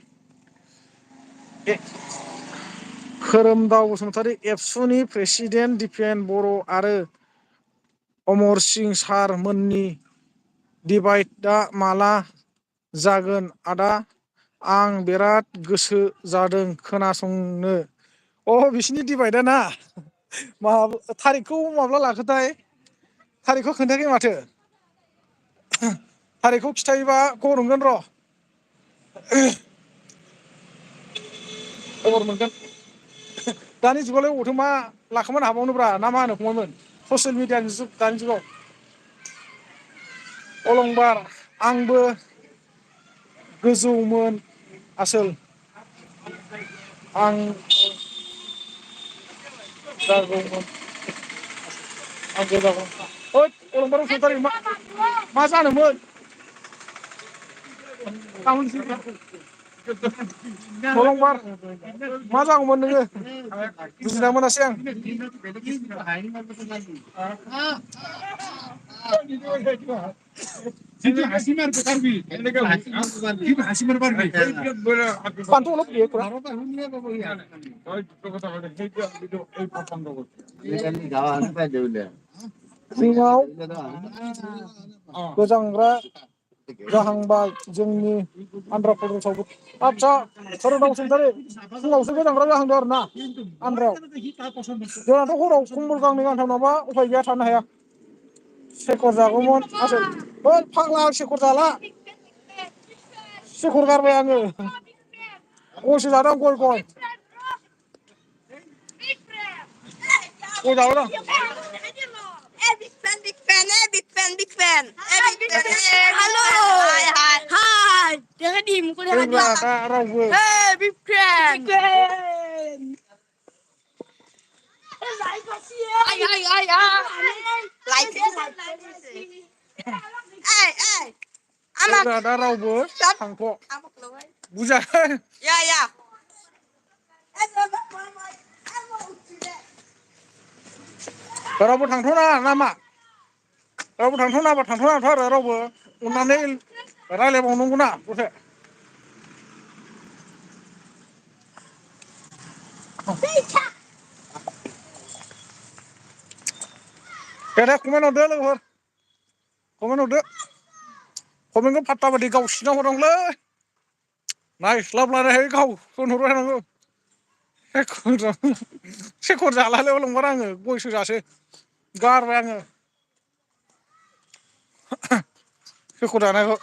खोरोमदाव बसुमतारी एबसुनि प्रेसिडेन्ट दिपेन बर' आरो अमरसिं सार मोननि डिबाइटआ माला जागोन आदा आं बिराद गोसो जादों खोनासंनो बिसिनि डिबाइटआ ना थारिखखौ माब्ला लाखोथाय थारिखखौ खोन्थायाखै माथो थारिखखौ खिथायोबा खबर मोनगोन र' खबर मोनगोन दानि जुगावलाय अबावथो मा लाखोमानो हाबावनोब्रा ना मा होनो फंबायमोन ससियेल मिडियानि जुग दानि जुगाव अलंबार आंबो गोजौमोन आसोल आं जागौमोन आंबो जागौमोन होद अलंबार बसुमतारी मा जानोमोन अलंबार मा जागौमोन नोङो बुजिना मोनासै आं फुङाव गोजांग्रा जाहांबाय जोंनि आन्ध्रा प्रदेशआवबो आदसा खोरोमदाव बसुमतारी फुङावसो गोजांग्रा जाहांदों आरो ना आन्ध्रायाव जोंहाथ' हराव कम्बल गांनै गांथाम नङाबा उफाय गैया थानो हाया सेकर जागौमोन आसोल होद फाग्ला आं सेकर जाला सेकर गारबाय आङो गयसो जादों गय जागोन आं big fan. Hello. Hi. Jangan diem. Hey, big fan. Ay. Like. Hey. Ada रावबो थांथ' बुजा या रावबो थांथ'ना नामा रावबो थांथ'नाङाथ' आरो रावबो अननानै रायलायबावनांगौना दसे दे कमेन्ट हरदो लोगोफोर कमेन्टखौ फात्ता बादि गाव सिना हरनांगौलै नायस्लाबलायहाय गाव होनहरबाय थानांगौ सेकर जालालै अलंबार आङो गयसो जासै गारबाय आङो सेकर जानायखौ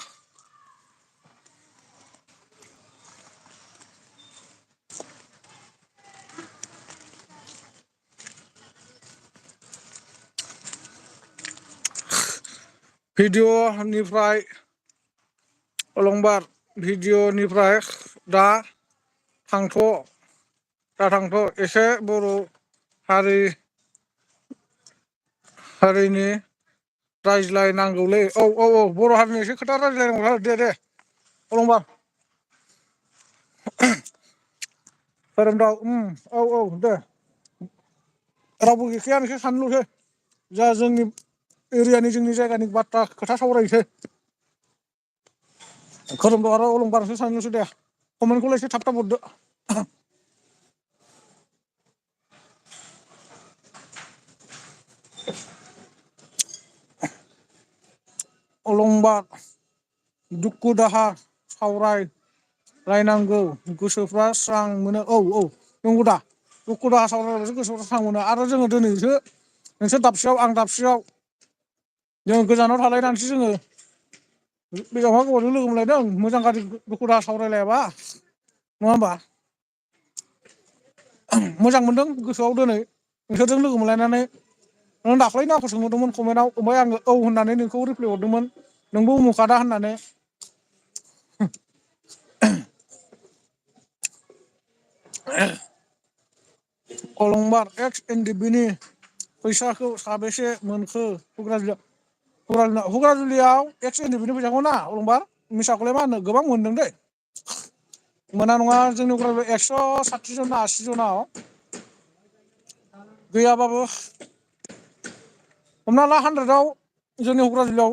भिडिअनिफ्राय अलंबार भिडिअनिफ्राय दा थांथ' जाथांथ' एसे बर' हारिनि रायज्लायनांगौलै औ बर' हारिनि एसे खोथा रायज्लायनांगौ दे अलंबार खोरोमदाव औ दे रावबो गैखाया नोंसोर सानैल'सै जा जोंनि एरियानि जोंनि जायगानि बाथ्रा खोथा सावरायसै खोरोमदाव आरो अलंबार सानैल'सै दे कमेन्टखौल' एसे थाब हरदो अलंबार दुखु दाहा सावराय रायनांगौ गोसोफ्रा स्रां मोनो औ नंगौ दा दुखु दाहा सावरायबासो गोसोफ्रा स्रां मोनो आरो जोङो दिनैसो नोंसोर दाबसेयाव आं दाबसेयाव जों गोजानाव थालायनानैसो जोङो बेयावहाय गोबावजों लोगो मोनलायदों मोजां गाज्रि दुखु दाहा सावरायलायाबा नङा होमबा मोजां मोनदों गोसोआव दिनै नोंसोरजों लोगो मोनलायनानै नों दाख्लैनो आंखौ सोंहरदोंमोन कमेन्टआव ओमफ्राय आङो औ होननानै नोंखौ रिप्लाय हरदोंमोन नोंबो उमुखादा होननानै अलंबार एक्स एनडिएफबि नि फैसाखौ साबेसे मोनखो हुग्राजुलियाव एक्स एनडिएफबि नि फैसाखौ ना अलंबार मिसाखौलाय मा होनो गोबां मोनदों दै मोना नङा जोंनि हुग्राजुलियाव 160 जन ना 80 जनाव गैयाबाबो हमना ला 100आव जोंनि हुग्राजुलियाव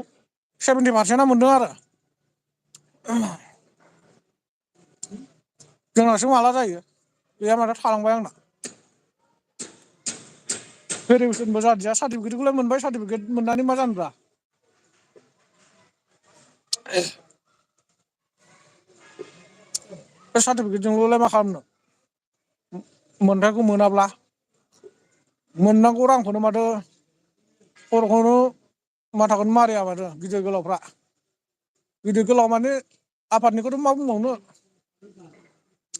70% मोनदों आरो जोंनासो माला जायो गैया माथो थालांबाय आंना भेरिफिकेसनबो जादिया सार्टिफिकेटखौलाय मोनबाय सार्टिफिकेट मोननानै मा जानोब्रा बे सार्टिफिकेटजोंल'लाय मा खालामनो मोनथायखौ मोनाब्ला मोननांगौ रांखौनो माथो खर'खौनो माथाखौनो मारिया माथो गिदिर गोलावफ्रा गिदिर गोलाव माने आफादनिखौथ' मा बुंबावनो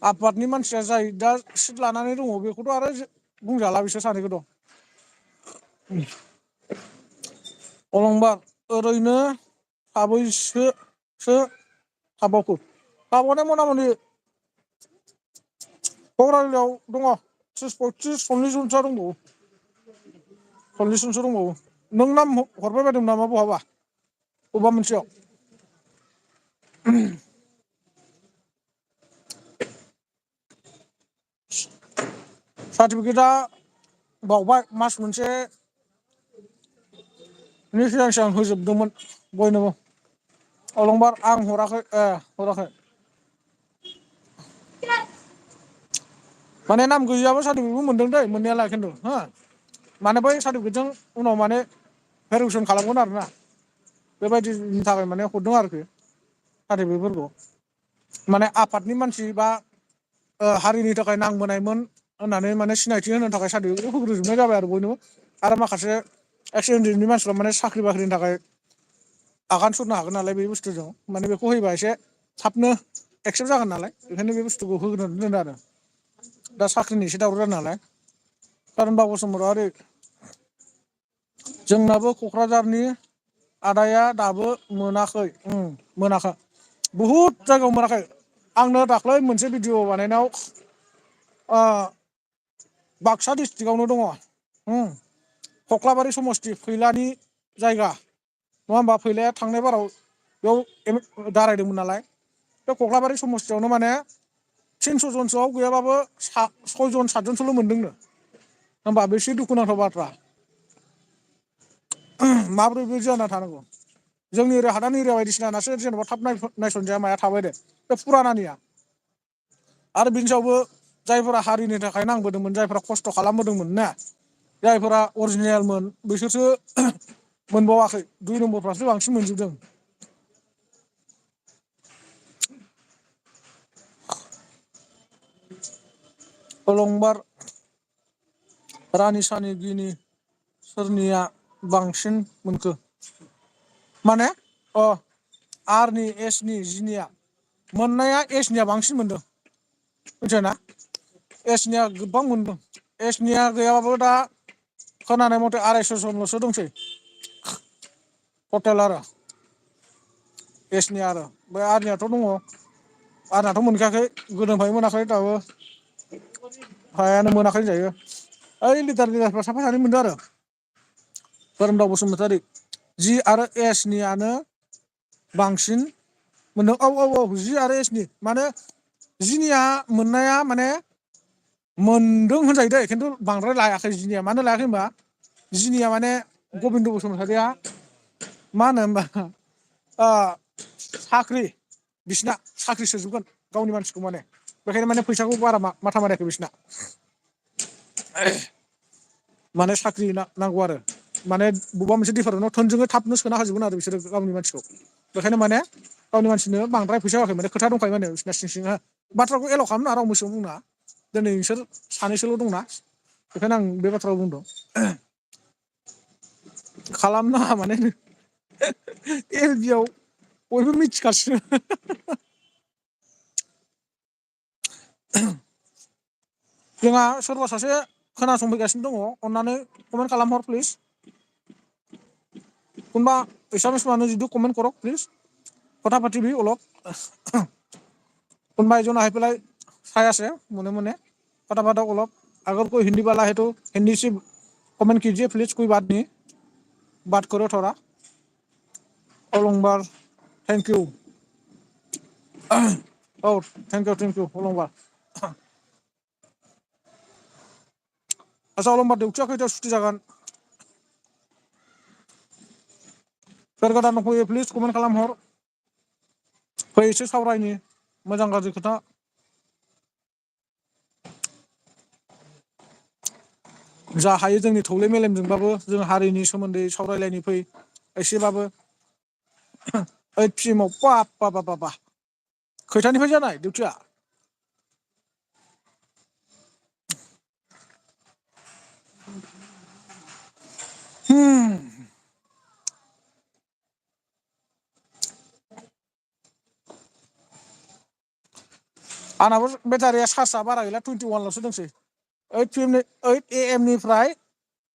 आफादनि मानसिया जाय दा सिट लानानै दङ बेखौथ' आरो बुंजाला बिसोर सानैखौथ' अलंबार ओरैनो साबैसोसो थाबावखो थाबावनाया मथा मथि क'क्राझाराव दङ 30-35 सल्लिस जनसो दंबावो 40 जनसो दंबावो नों नाम हरबाय बायदों नामा बहाबा बबेबा मोनसेयाव सार्टिफिकेटआ बावबाय मास मोनसे नि सिगां सिगां होजोबदोंमोन बयनोबो अलंबार आं हराखै माने नाम गैयियाबो सार्टिफिकेटबो मोनदों दै मोननायालाय खिन्थु हो माने बै सार्टिफिकेटजों उनाव माने भेरिफिकेसन खालामगोन आरोना बेबायदिनि थाखाय माने हरदों आरोखि सार्टिफिकेटफोरखौ माने आफादनि मानसि बा हारिनि थाखाय नांबोनायमोन होननानै माने सिनायथि होनो थाखाय सार्टिफिकेटखौ होग्रोजोबनाय जाबाय आरो बयनोबो आरो माखासे एक्स एनडिएफबि नि मानसिफ्रा माने साख्रि बाख्रिनि थाखाय आगान सुरनो हागोन नालाय बे बुस्थुजों माने बेखौ होयोबा एसे थाबनो एक्सेप्ट जागोन नालाय बेखायनो बे बुस्थुखौ होग्रोनानै दोनदों आरो दा साख्रिनि एसे दावराव जादों नालाय कार'नबा बसुमतारी जोंनाबो क'क्राझारनि आदाया दाबो मोनाखै बहुद जायगायाव मोनाखै आंनो दाख्लै मोनसे भिडिअ बानायनायाव बाक्सा डिस्ट्रिक्टआवनो दङ कख्लाबारि समस्ति फैलानि जायगा नङा होमबा फैलाया थांनाय बाराव बेयाव दारायदोंमोन नालाय बे कख्लाबारि समस्तियावनो माने 300 जनसोआव गैयाबाबो 6 जन 7 जनसोल' मोनदोंनो होमबा बेसे दुखुनांथाव बाथ्रा माबोरै बेदि जाना थानांगौ जोंनि एरिया हादान एरिया बायदिसिनासो जेनेबा थाब नायसनजाया माया थाबाय दे बे फुरानानिया आरो बिनि सायावबो जायफोरा हारिनि थाखाय नांबोदोंमोन जायफोरा खस्थ' खालामबोदोंमोन ना जायफोरा अरिजिनेलमोन बिसोरसो मोनबावाखै 2 नम्बरफ्रासो बांसिन मोनजोबदों अलंबार रानि सानि गिनि सोरनिया बांसिन मोनखो माने आरनि एसनि जिनिया मोननाया एसनिया बांसिन मोनदों मिथिबायना एसनिया गोबां मोनदों एसनिया गैयाबाबो दा खोनानाय मथे 250 जनल'सो दंसै टटेल आरो एसनिया आरो ओमफ्राय आरनियाथ' दङ आरनाथ' मोनखायाखै गोदोनिफ्रायनो मोनाखै दाबो हायानो मोनाखै जायो ओइ लिडारफ्रा साफा सानै मोनदों आरो खोरोमदाव बसुमतारी जि आरो एस नियानो बांसिन मोनदों औ जि आरो एसनि माने जिनिया मोननाया माने मोनदों होनजायो दै खिन्थु बांद्राय लायाखै जिनिया मानो लायाखै होनबा जिनिया माने गबिन्द बसुमतारीया मा होनो होमबा साख्रि बिसिना साख्रि सोजोबगोन गावनि मानसिखौ माने बेखायनो माने फैसाखौ बारा माथा मारियाखै बिसिना माने साख्रि नांगौ आरो माने बबेबा मोनसे डिपार्टमेन्टआव थोंजोङै थाबनो सोना होजोबगोन आरो बिसोरो गावनि मानसिखौ बेखायनो माने गावनि मानसिनो बांद्राय फैसा होआखै माने खोथा दंखायो माने बिसिना सिं सिं बाथ्राखौ एलाव खालामना रावबो मोसौ बुंना दिनै नोंसोर सानैसोल' दंना बेखायनो आं बे बाथ्राखौ बुंदों खालामनाङा माने एलबियाव बयबो मिथिखासिनो जोंहा सोरबा सासे खोनासंफैगासिनो दङ अननानै कमेन्ट खालामहर प्लिज কোনোবা এছামিছ মানুহ যদি কমেণ্ট কৰক প্লিজ কথা পাতিবি অলপ কোনোবা এজন আহি পেলাই চাই আছে মনে মনে কথা পাতক অলপ अगर कोई हिंदी वाला है तो हिंदी से कमेंट कीजिए प्लीज कोई बात नहीं बात करो थोड़ा अलंबार थैंक यू औ थैंक यू अलंबार आच्छा अलंबार डिउटिया खैथायाव सुटि जागोन सोर गोदान दंफैयो प्लिज कमेन्ट खालामहर फै एसे सावरायनि मोजां गाज्रि खोथा जा हायो जोंनि थौले मेलेमजोंबाबो जों हारिनि सोमोन्दै सावरायलायनि फै एसेबाबो 8 PM आव बा खैथानिफ्राय जानाय डिउटिया आंनाबो बेटारिया चार्जआ बारा गैला 21ल'सो दंसै 8 AM निफ्राय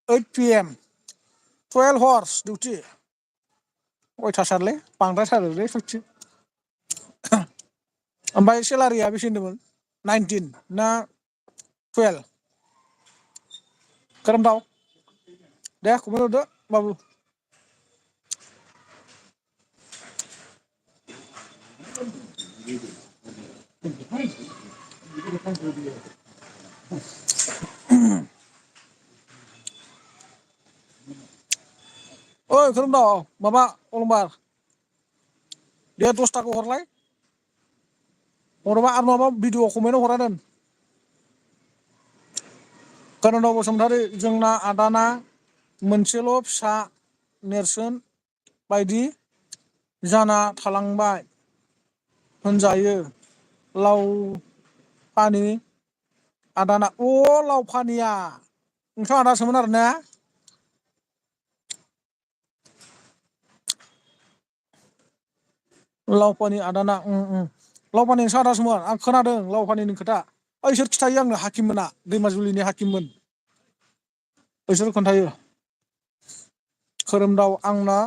8 PM 12 hours डिउटि अयथासारलै बांद्रायथारोलै सयथि ओमफ्राय सेलारिया बेसे होनदोंमोन 19 ना 12 खोरोमदाव दे कमेन्ट हरदो बाबु ओइ खोरोमदाव माबा अलंबार दे 10 थाखा हरलाय हराबा आरो माबा भिडिअ कमेन्टआव हरा दोन खोरोमदाव बसुमतारी जोंना आदाना मोनसेल' फिसा नेरसोन बायदि जाना थालांबाय होनजायो लावफानि आदाना लावफानिया नोंथां आदासोमोन आरो ना लावफानि आदाना लावफानि नोंसा आदासोमोन आं खोनादों लावफानिनि खोथा इसोर खिथायो आंनो हाकिम मोना दैमाजुलिनि हाकिममोन इसोर खोन्थायो खोरोमदाव आंना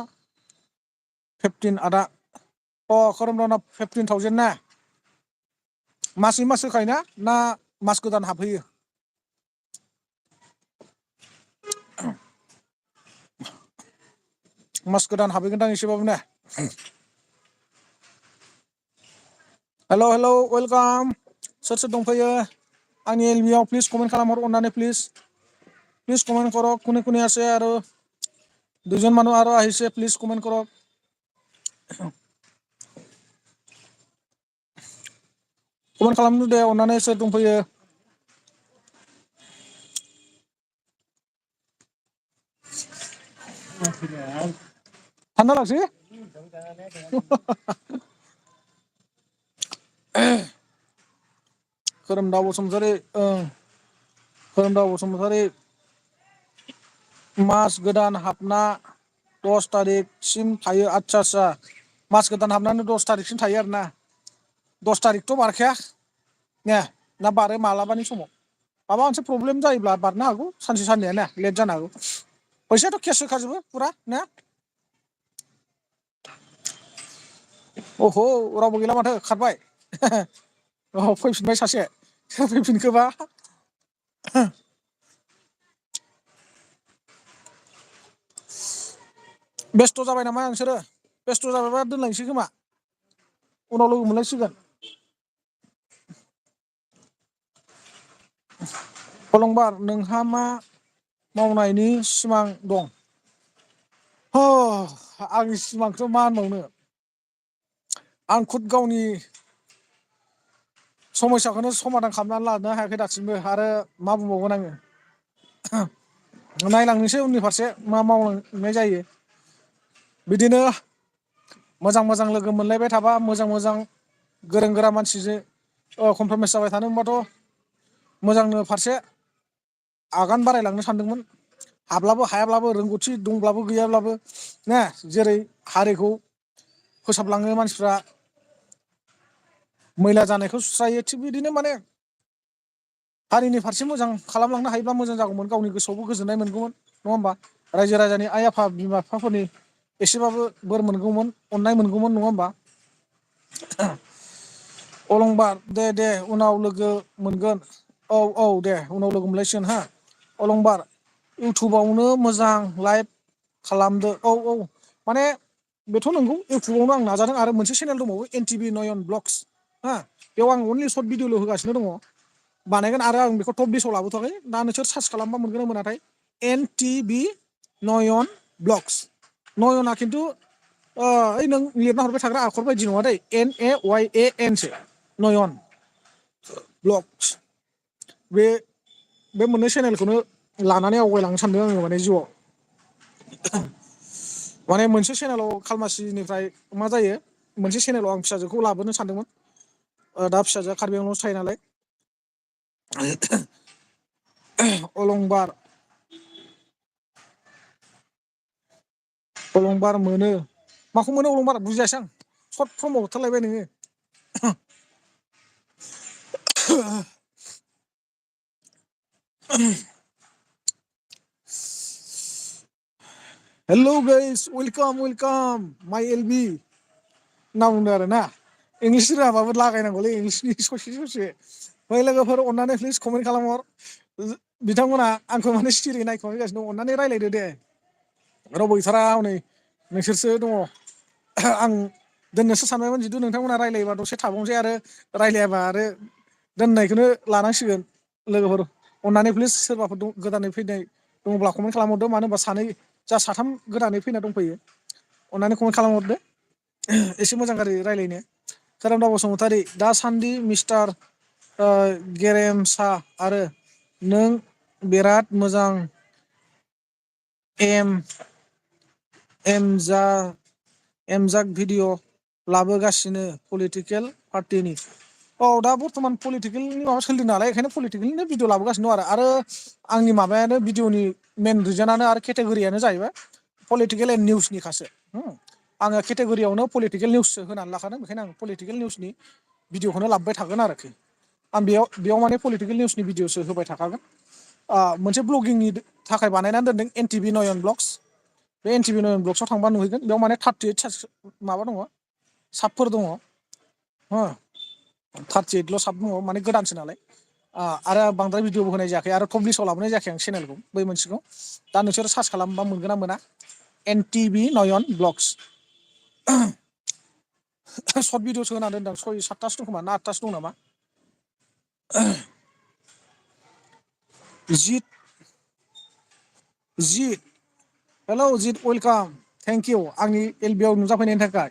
15 आदा खोरोमदावना 15,000 ना मासै मास होखायोना ना मास गोदान हाबहैयो मास गोदान हाबहैगोनदां एसेबाबो ना हेल' वेलकाम सोर सोर दंफैयो आंनि एलबियाव प्लिज कमेन्ट खालामहर अननानै प्लिज कमेन्ट करो कोने कोने आसे आरो दुजन मानुह आरो আহিছে प्लिज कमेन्ट কৰক कमेन्ट खालामदो दे अननानै सोर दंफैयो थान्दा लागसै खोरोमदाव बसुमतारी मास गोदान हाबना 10 थारिखसिम थायो आच्छा मास गोदान हाबनानै 10 थारिखसिम थायो आरोना 10 थारिखथ' बारखाया ने ना बारो मालाबानि समाव माबा मोनसे प्रब्लेम जायोब्ला बारनो हागौ सानसे साननैया ना लेट जानो हागौ फैसायाथ' केस होखाजोबो फुरा ना रावबो गैला माथो खारबाय फैफिनबाय सासे फैफिनखोबा बेस्थ' जाबाय नामा नोंसोरो? बेस्थ' जाबायबा दोनलायनोसै खोमा उनाव लोगो मोनलायसिगोन। अलंबार नोंहा मा मावनायनि सिमां दं? आंनि सिमांखौथ' मा होनबावनो आं खुद गावनि समयसाखौनो समादान खालामनानै लानो हायाखै दासिमबो आरो मा बुंबावगोन आङो नायलांनोसै उननि फारसे मा मावलांनाय जायो। बिदिनो मोजां मोजां लोगो मोनलायबाय थाबा मोजां मोजां गोरों गोरा मानसिजों कमप्रमाइस जाबाय थानो मोनबाथ' मोजांनो फारसे आगान बारायलांनो सानदोंमोन। हाब्लाबो हायाब्लाबो रोंगौथि दंब्लाबो गैयाब्लाबो ना जेरै हारिखौ फोसाबलाङो मानसिफ्रा मैला जानायखौ सुस्रायो थिग बिदिनो माने हारिनि फारसे मोजां खालामलांनो हायोब्ला मोजां जागौमोन गावनि गोसोआवबो गोजोननाय मोनगौमोन नङा होमबा रायजो राजानि आइ आफा बिमा बिफाफोरनि एसेबाबो बोर मोनगौमोन अननाय मोनगौमोन नङा होमबा अलंबार दे दे उनाव लोगो मोनगोन औ औ दे उनाव लोगो मोनलायसिगोन हा अलंबार इउटुबावनो मोजां लाइभ खालामदो औ औ माने बेथ' नंगौ इउटुबावनो आं नाजादों आरो मोनसे चेनेल दंबावो एन टि भि नयन ब्लगस हा बेयाव आं अनलि सर्ट भिडिअ'ल' होगासिनो दङ बानायगोन आरो आं बेखौ टप लिस्टआव लाबोथ'वाखै दा नोंसोर सार्च खालामबा मोनगोन ना मोनाथाय एन टि भि नयन ब्लगस नयना खिन्थु ओइ नों लिरना हरबाय थाग्रा आखर बायदि नङा दै N A Y A N सो नयन ब्लगस बे मोननै चेनेलखौनो लानानै आवगायलांनो सानदों आङो माने जिउआव माने मोनसे चेनेलाव खालमासिनिफ्राय मा जायो मोनसे चेनेलाव आं फिसाजोखौ लाबोनो सानदोंमोन दा फिसाजोआ कार्बि आंलंआवसो थायो नालाय अलंबार अलंबार मोनो माखौ मोनो अलंबार बुजियासै आं सर्ट फर्मआव हरथारलायबाय नोङो हेल' गाइस वेलकाम वेलकाम माइ एल बि होनना बुंदों आरो ना इंलिस रोङाबाबो लागायनांगौलै इंलिसनि ससे ससे बै लोगोफोर अननानै प्लिज कमेन्ट खालामहर बिथांमोना आंखौ माने सिरि नायखोमागासिनो दं अननानै रायज्लायदो दे रावबो गैथारा हनै नोंसोरसो दङ आं दोननोसो सानबायमोन जिथु नोंथांमोना रायलायोबा दसे थाबावनोसै आरो रायलायाबा आरो दोननायखौनो लानांसिगोन लोगोफोर अननानै प्लिज सोरबाफोर गोदानै फैनाय दङब्ला कमेन्ट खालामहरदो मानो होनबा सानै जा साथाम गोदानै फैना दंफैयो अननानै कमेन्ट खालामहरदो एसे मोजां गाज्रि रायलायनो खोरोमदाव बसुमतारी दासान्दि मिस्टार गेरेमसा आरो नों बिराद मोजां एमजाक भिडिअ लाबोगासिनो पलिटिकेल पार्टिनि दा बर्थमान पलिटिकेलनि माबा सोलिदों नालाय बेखायनो पलिटिकेलनिनो भिडिअ लाबोगासिनो दं आरो आंनि माबायानो भिडिअनि मेन रिजनानो आरो केटेगरियानो जाहैबाय पलिटिकेल एन्ड निउसनिखासो आङो केटेगरियावनो पलिटिकेल निउससो होनानै लाखादों बेखायनो आं पलिटिकेल निउसनि भिडिअखौनो लाबोबाय थागोन आरोखि आं बेयाव माने पलिटिकेल निउसनि भिडिअसो होबाय थाखागोन मोनसे ब्लगिंनि थाखाय बानायनानै दोनदों एन टि भि नयन ब्लग्स बे एन टि भि नयन ब्लग्सआव थांबा नुहैगोन बेयाव माने 38 माबा दङ साबफोर दङ हो 38ल' साब दङ माने गोदानसो नालाय आरो बांद्राय भिडिअबो होनाय जायाखै आरो टप लिस्टआव लाबोनाय जायाखै आं चेनेलखौ बै मोनसेखौ दा नोंसोरो सार्च खालामबा मोनगोन ना मोना एन टि भि नयन ब्लग्स सर्ट भिडिअसो होना दोनदों 6-7थासो दं खोमा ना 8थासो दं नामा जित हेलौ जित वेलकाम थेंक इउ आंनि एल बि आव नुजाफैनायनि थाखाय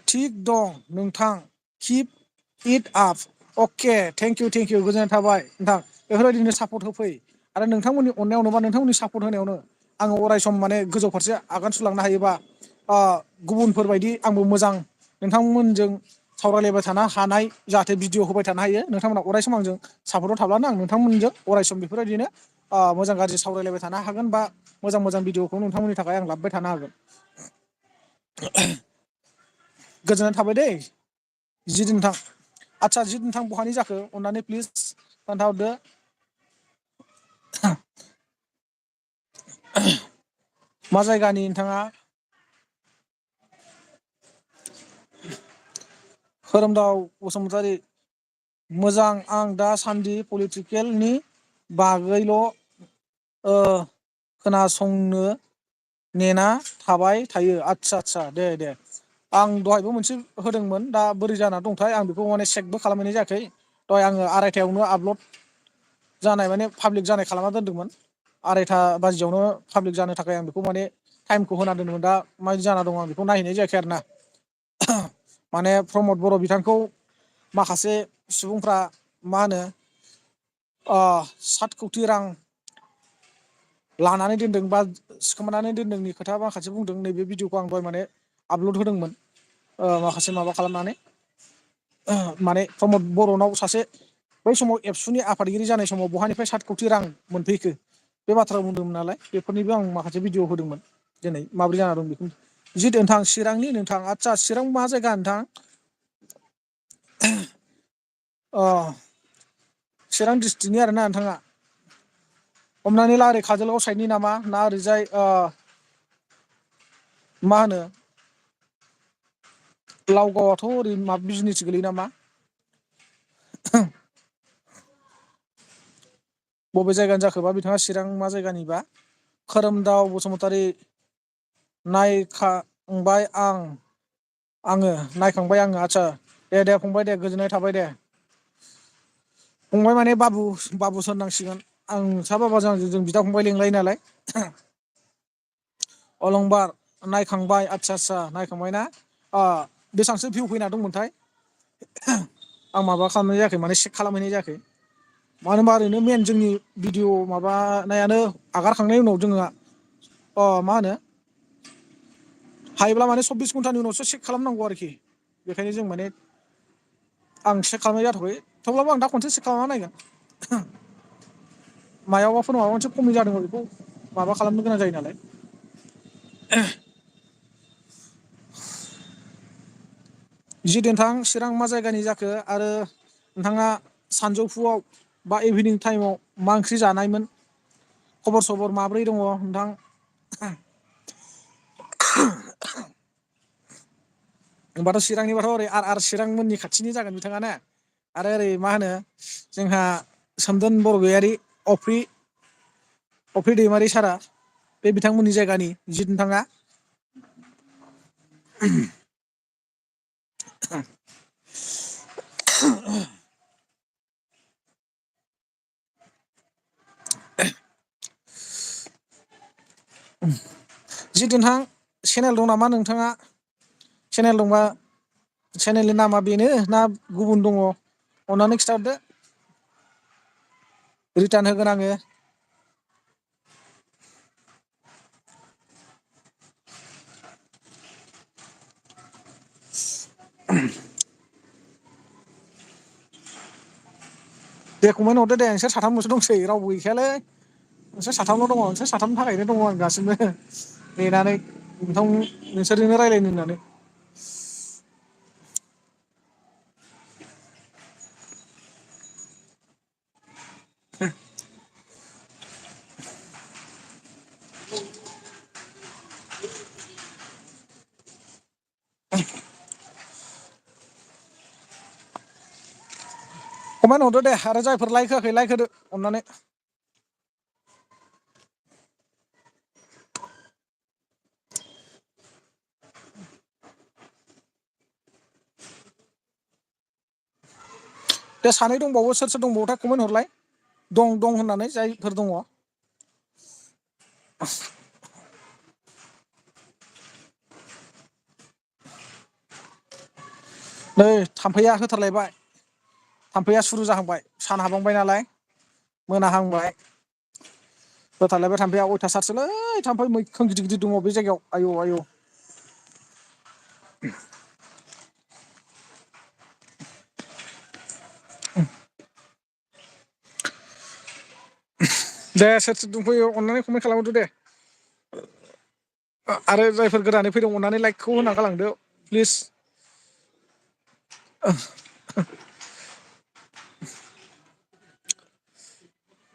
थिग दं नोंथां किप इट आप अके थेंक इउ गोजोननाय थाबाय नोंथां बेफोरबायदिनो सापर्ट होफै आरो नोंथांमोननि अननायावनो बा नोंथांमोननि सापर्ट होनायावनो आङो अराय सम माने गोजौ फारसे आगान सुरलांनो हायोबा गुबुनफोरबायदि आंबो मोजां नोंथांमोनजों सावरायलायबाय थानो हानाय जाहाथे भिडिअ होबाय थानो हायो नोंथांमोना अराय सम आंजों सापर्टआव थाब्लानो आं नोंथांमोनजों अराय सम बेफोरबायदिनो मोजां गाज्रि सावरायलायबाय थानो हागोन बा मोजां मोजां भिडिअखौ नोंथांमोननि थाखाय आं लाबोबाय थानो हागोन गोजोननाय थाबाय दै जित नोंथां आदसा जित नोंथां बहानि जाखो अननानै प्लिज खोन्थाहरदो मा जायगानि नोंथाङा खोरोमदाव बसुमतारी मोजां आं दासान्दि पलिटिकेलनि बागैल' खोनासंनो नेना थाबाय थायो आदसा दे आं दहायबो मोनसे होदोंमोन दा बोरै जाना दंथाय आं बेखौ माने चेकबो खालामहैनाय जायाखै दहाय आङो 2:30 आपल'ड जानाय माने पाब्लिक जानाय खालामना दोनदोंमोन 2:30 बाजियावनो पाब्लिक जानो थाखाय आं बेखौ माने टाइमखौ होना दोनदोंमोन दा माबायदि जाना दं आं बेखौ नायहैनाय जायाखै आरो ना माने प्रमद बर' बिथांखौ माखासे सुबुंफ्रा मा होनो 7 कौटि रां लानानै दोनदों बा सिखोमानानै दोनदोंनि खोथा माखासे बुंदों नैबे भिडिअखौ आं दहाय माने आपल'ड होदोंमोन माखासे माबा खालामनानै माने प्रमद बर'नाव सासे बै समाव एबसुनि आफादगिरि जानाय समाव बहानिफ्राय 7 कौटि रां मोनफैखो बे बाथ्रा बुंदोंमोन नालाय बेफोरनिबो आं माखासे भिडिअ होदोंमोन दिनै माबोरै जाना दं बेखौ जि नोंथां चिरांनि नोंथां आदसा चिरां मा जायगा नोंथां चिरां डिस्ट्रिक्टनि आरोना नोंथाङा हमनानै ला ओरै काजलगाव साइडनि नामा ना ओरैजाय मा होनो लावगावआथ' ओरै माबा बिजनिसो गोलैयो नामा बबे जायगानि जाखोबा बिथाङा चिरां मा जायगानिबा खोरोमदाव बसुमतारी नायखांबाय आङो नायखांबाय आङो आदसा दे फंबाय दे गोजोननाय थाबाय दे फंबाय माने बाबुसो होननांसिगोन आं नोंसा बाबाजों जों बिदा फंबाय लिंलायो नालाय अलंबार नायखांबाय आदसा नायखांबाय ना बेसेबांसो भिउ फैना दंमोनथाय आं माबा खालामनाय जायाखै माने चेक खालामहैनाय जायाखै मानो होनबा ओरैनो मेन जोंनि भिडिअ माबानायानो आगारखांनायनि उनाव जोङो मा होनो हायोब्ला माने 24 घन्टानि उनावसो चेक खालामनांगौ आरोखि बेखायनो जों माने आं चेक खालामनाय जाथ'वाखै थेवब्लाबो आं दा खनसे चेक खालामना नायगोन मायावबाफोर माबा मोनसे खमि जादों बेखौ माबा खालामनो गोनां जायो नालाय जि नोंथां चिरां मा जायगानि जाखो आरो नोंथाङा सानजौफुआव बा इभिनिं टाइमाव मा ओंख्रि जानायमोन खबर सबर माब्रै दङ नोंथां होनबाथ' चिरांनिबाथ' ओरै आर चिरां मोननि खाथिनि जागोन बिथाङा ना आरो ओरै मा होनो जोंहा सोमदोन बरगयारि अफ्रि दैमारि सारा बे बिथांमोननि जायगानि जि नोंथाङा जि नोंथां चेनेल दं नामा नोंथाङा चेनेल दंबा चेनेलनि नामा बेनो ना गुबुन दङ अननानै खिथाहरदो रिटार्न होगोन आङो दे कमेन्ट हरदो दे नोंसोर साथामल'सो दंसै रावबो गैखायालै नोंसोर साथामल' दङ नोंसोर साथामनि थाखायनो दङ आं दासिमबो नेनानै नोंसोरजोंनो रायज्लायनो होननानै कमेन्ट हरदो दे आरो जायफोर लाइक होआखै लाइक होदो अननानै दे सानै दंबावो सोर दंबावोथाय कमेन्ट हरलाय दं होननानै जायफोर दङ नै थाम्फैया होथारलायबाय थाम्फैया सुरु जाहांबाय सान हाबहांबाय नालाय मोनाहांबाय होथारलायबाय थाम्फैया अयथासारसोलै थाम्फै मैखोम गिदिर गिदिर दङ बे जायगायाव आयौ दे सोर दंफैयो अननानै कमेन्ट खालामहरदो दे आरो जायफोर गोदानै फैदों अननानै लाइकखौ होना गालांदो प्लिज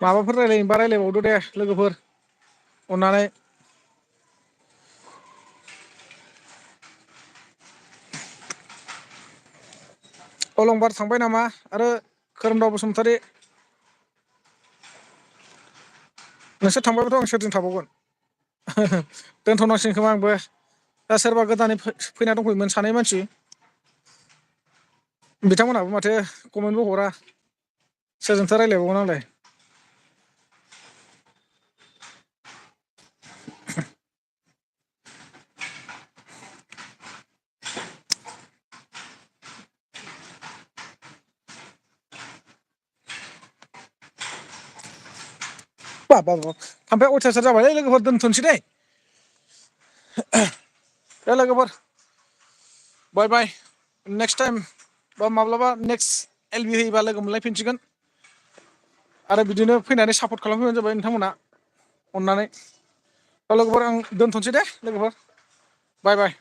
माबाफोर रायलायनोबा रायलायबावदो दे लोगोफोर अननानै अलंबार थांबाय नामा आरो खोरोमदाव बसुमतारी नोंसोर थांबायबाथ' आं सोरजों थाबावगोन दोनथ'नांसिगोन खोमा आंबो दा सोरबा गोदानै फैना दंफैयोमोन सानै मानसि बिथांमोनहाबो माथो कमेन्टबो हरा सोरजोंथो रायज्लायबावगोन आंलाय बाब थाम्फैया अयथासार जाबायलै लोगोफोर दोनथ'नोसै दे लोगोफोर बाय बाय नेक्स्ट टाइम बा माब्लाबा नेक्स्ट एलबि होयोबा लोगो मोनलायफिनसिगोन आरो बिदिनो फैनानै सापर्ट खालामफैबानो जाबाय नोंथांमोना अननानै लोगोफोर आं दोनथ'नोसै दे लोगोफोर बाय बाय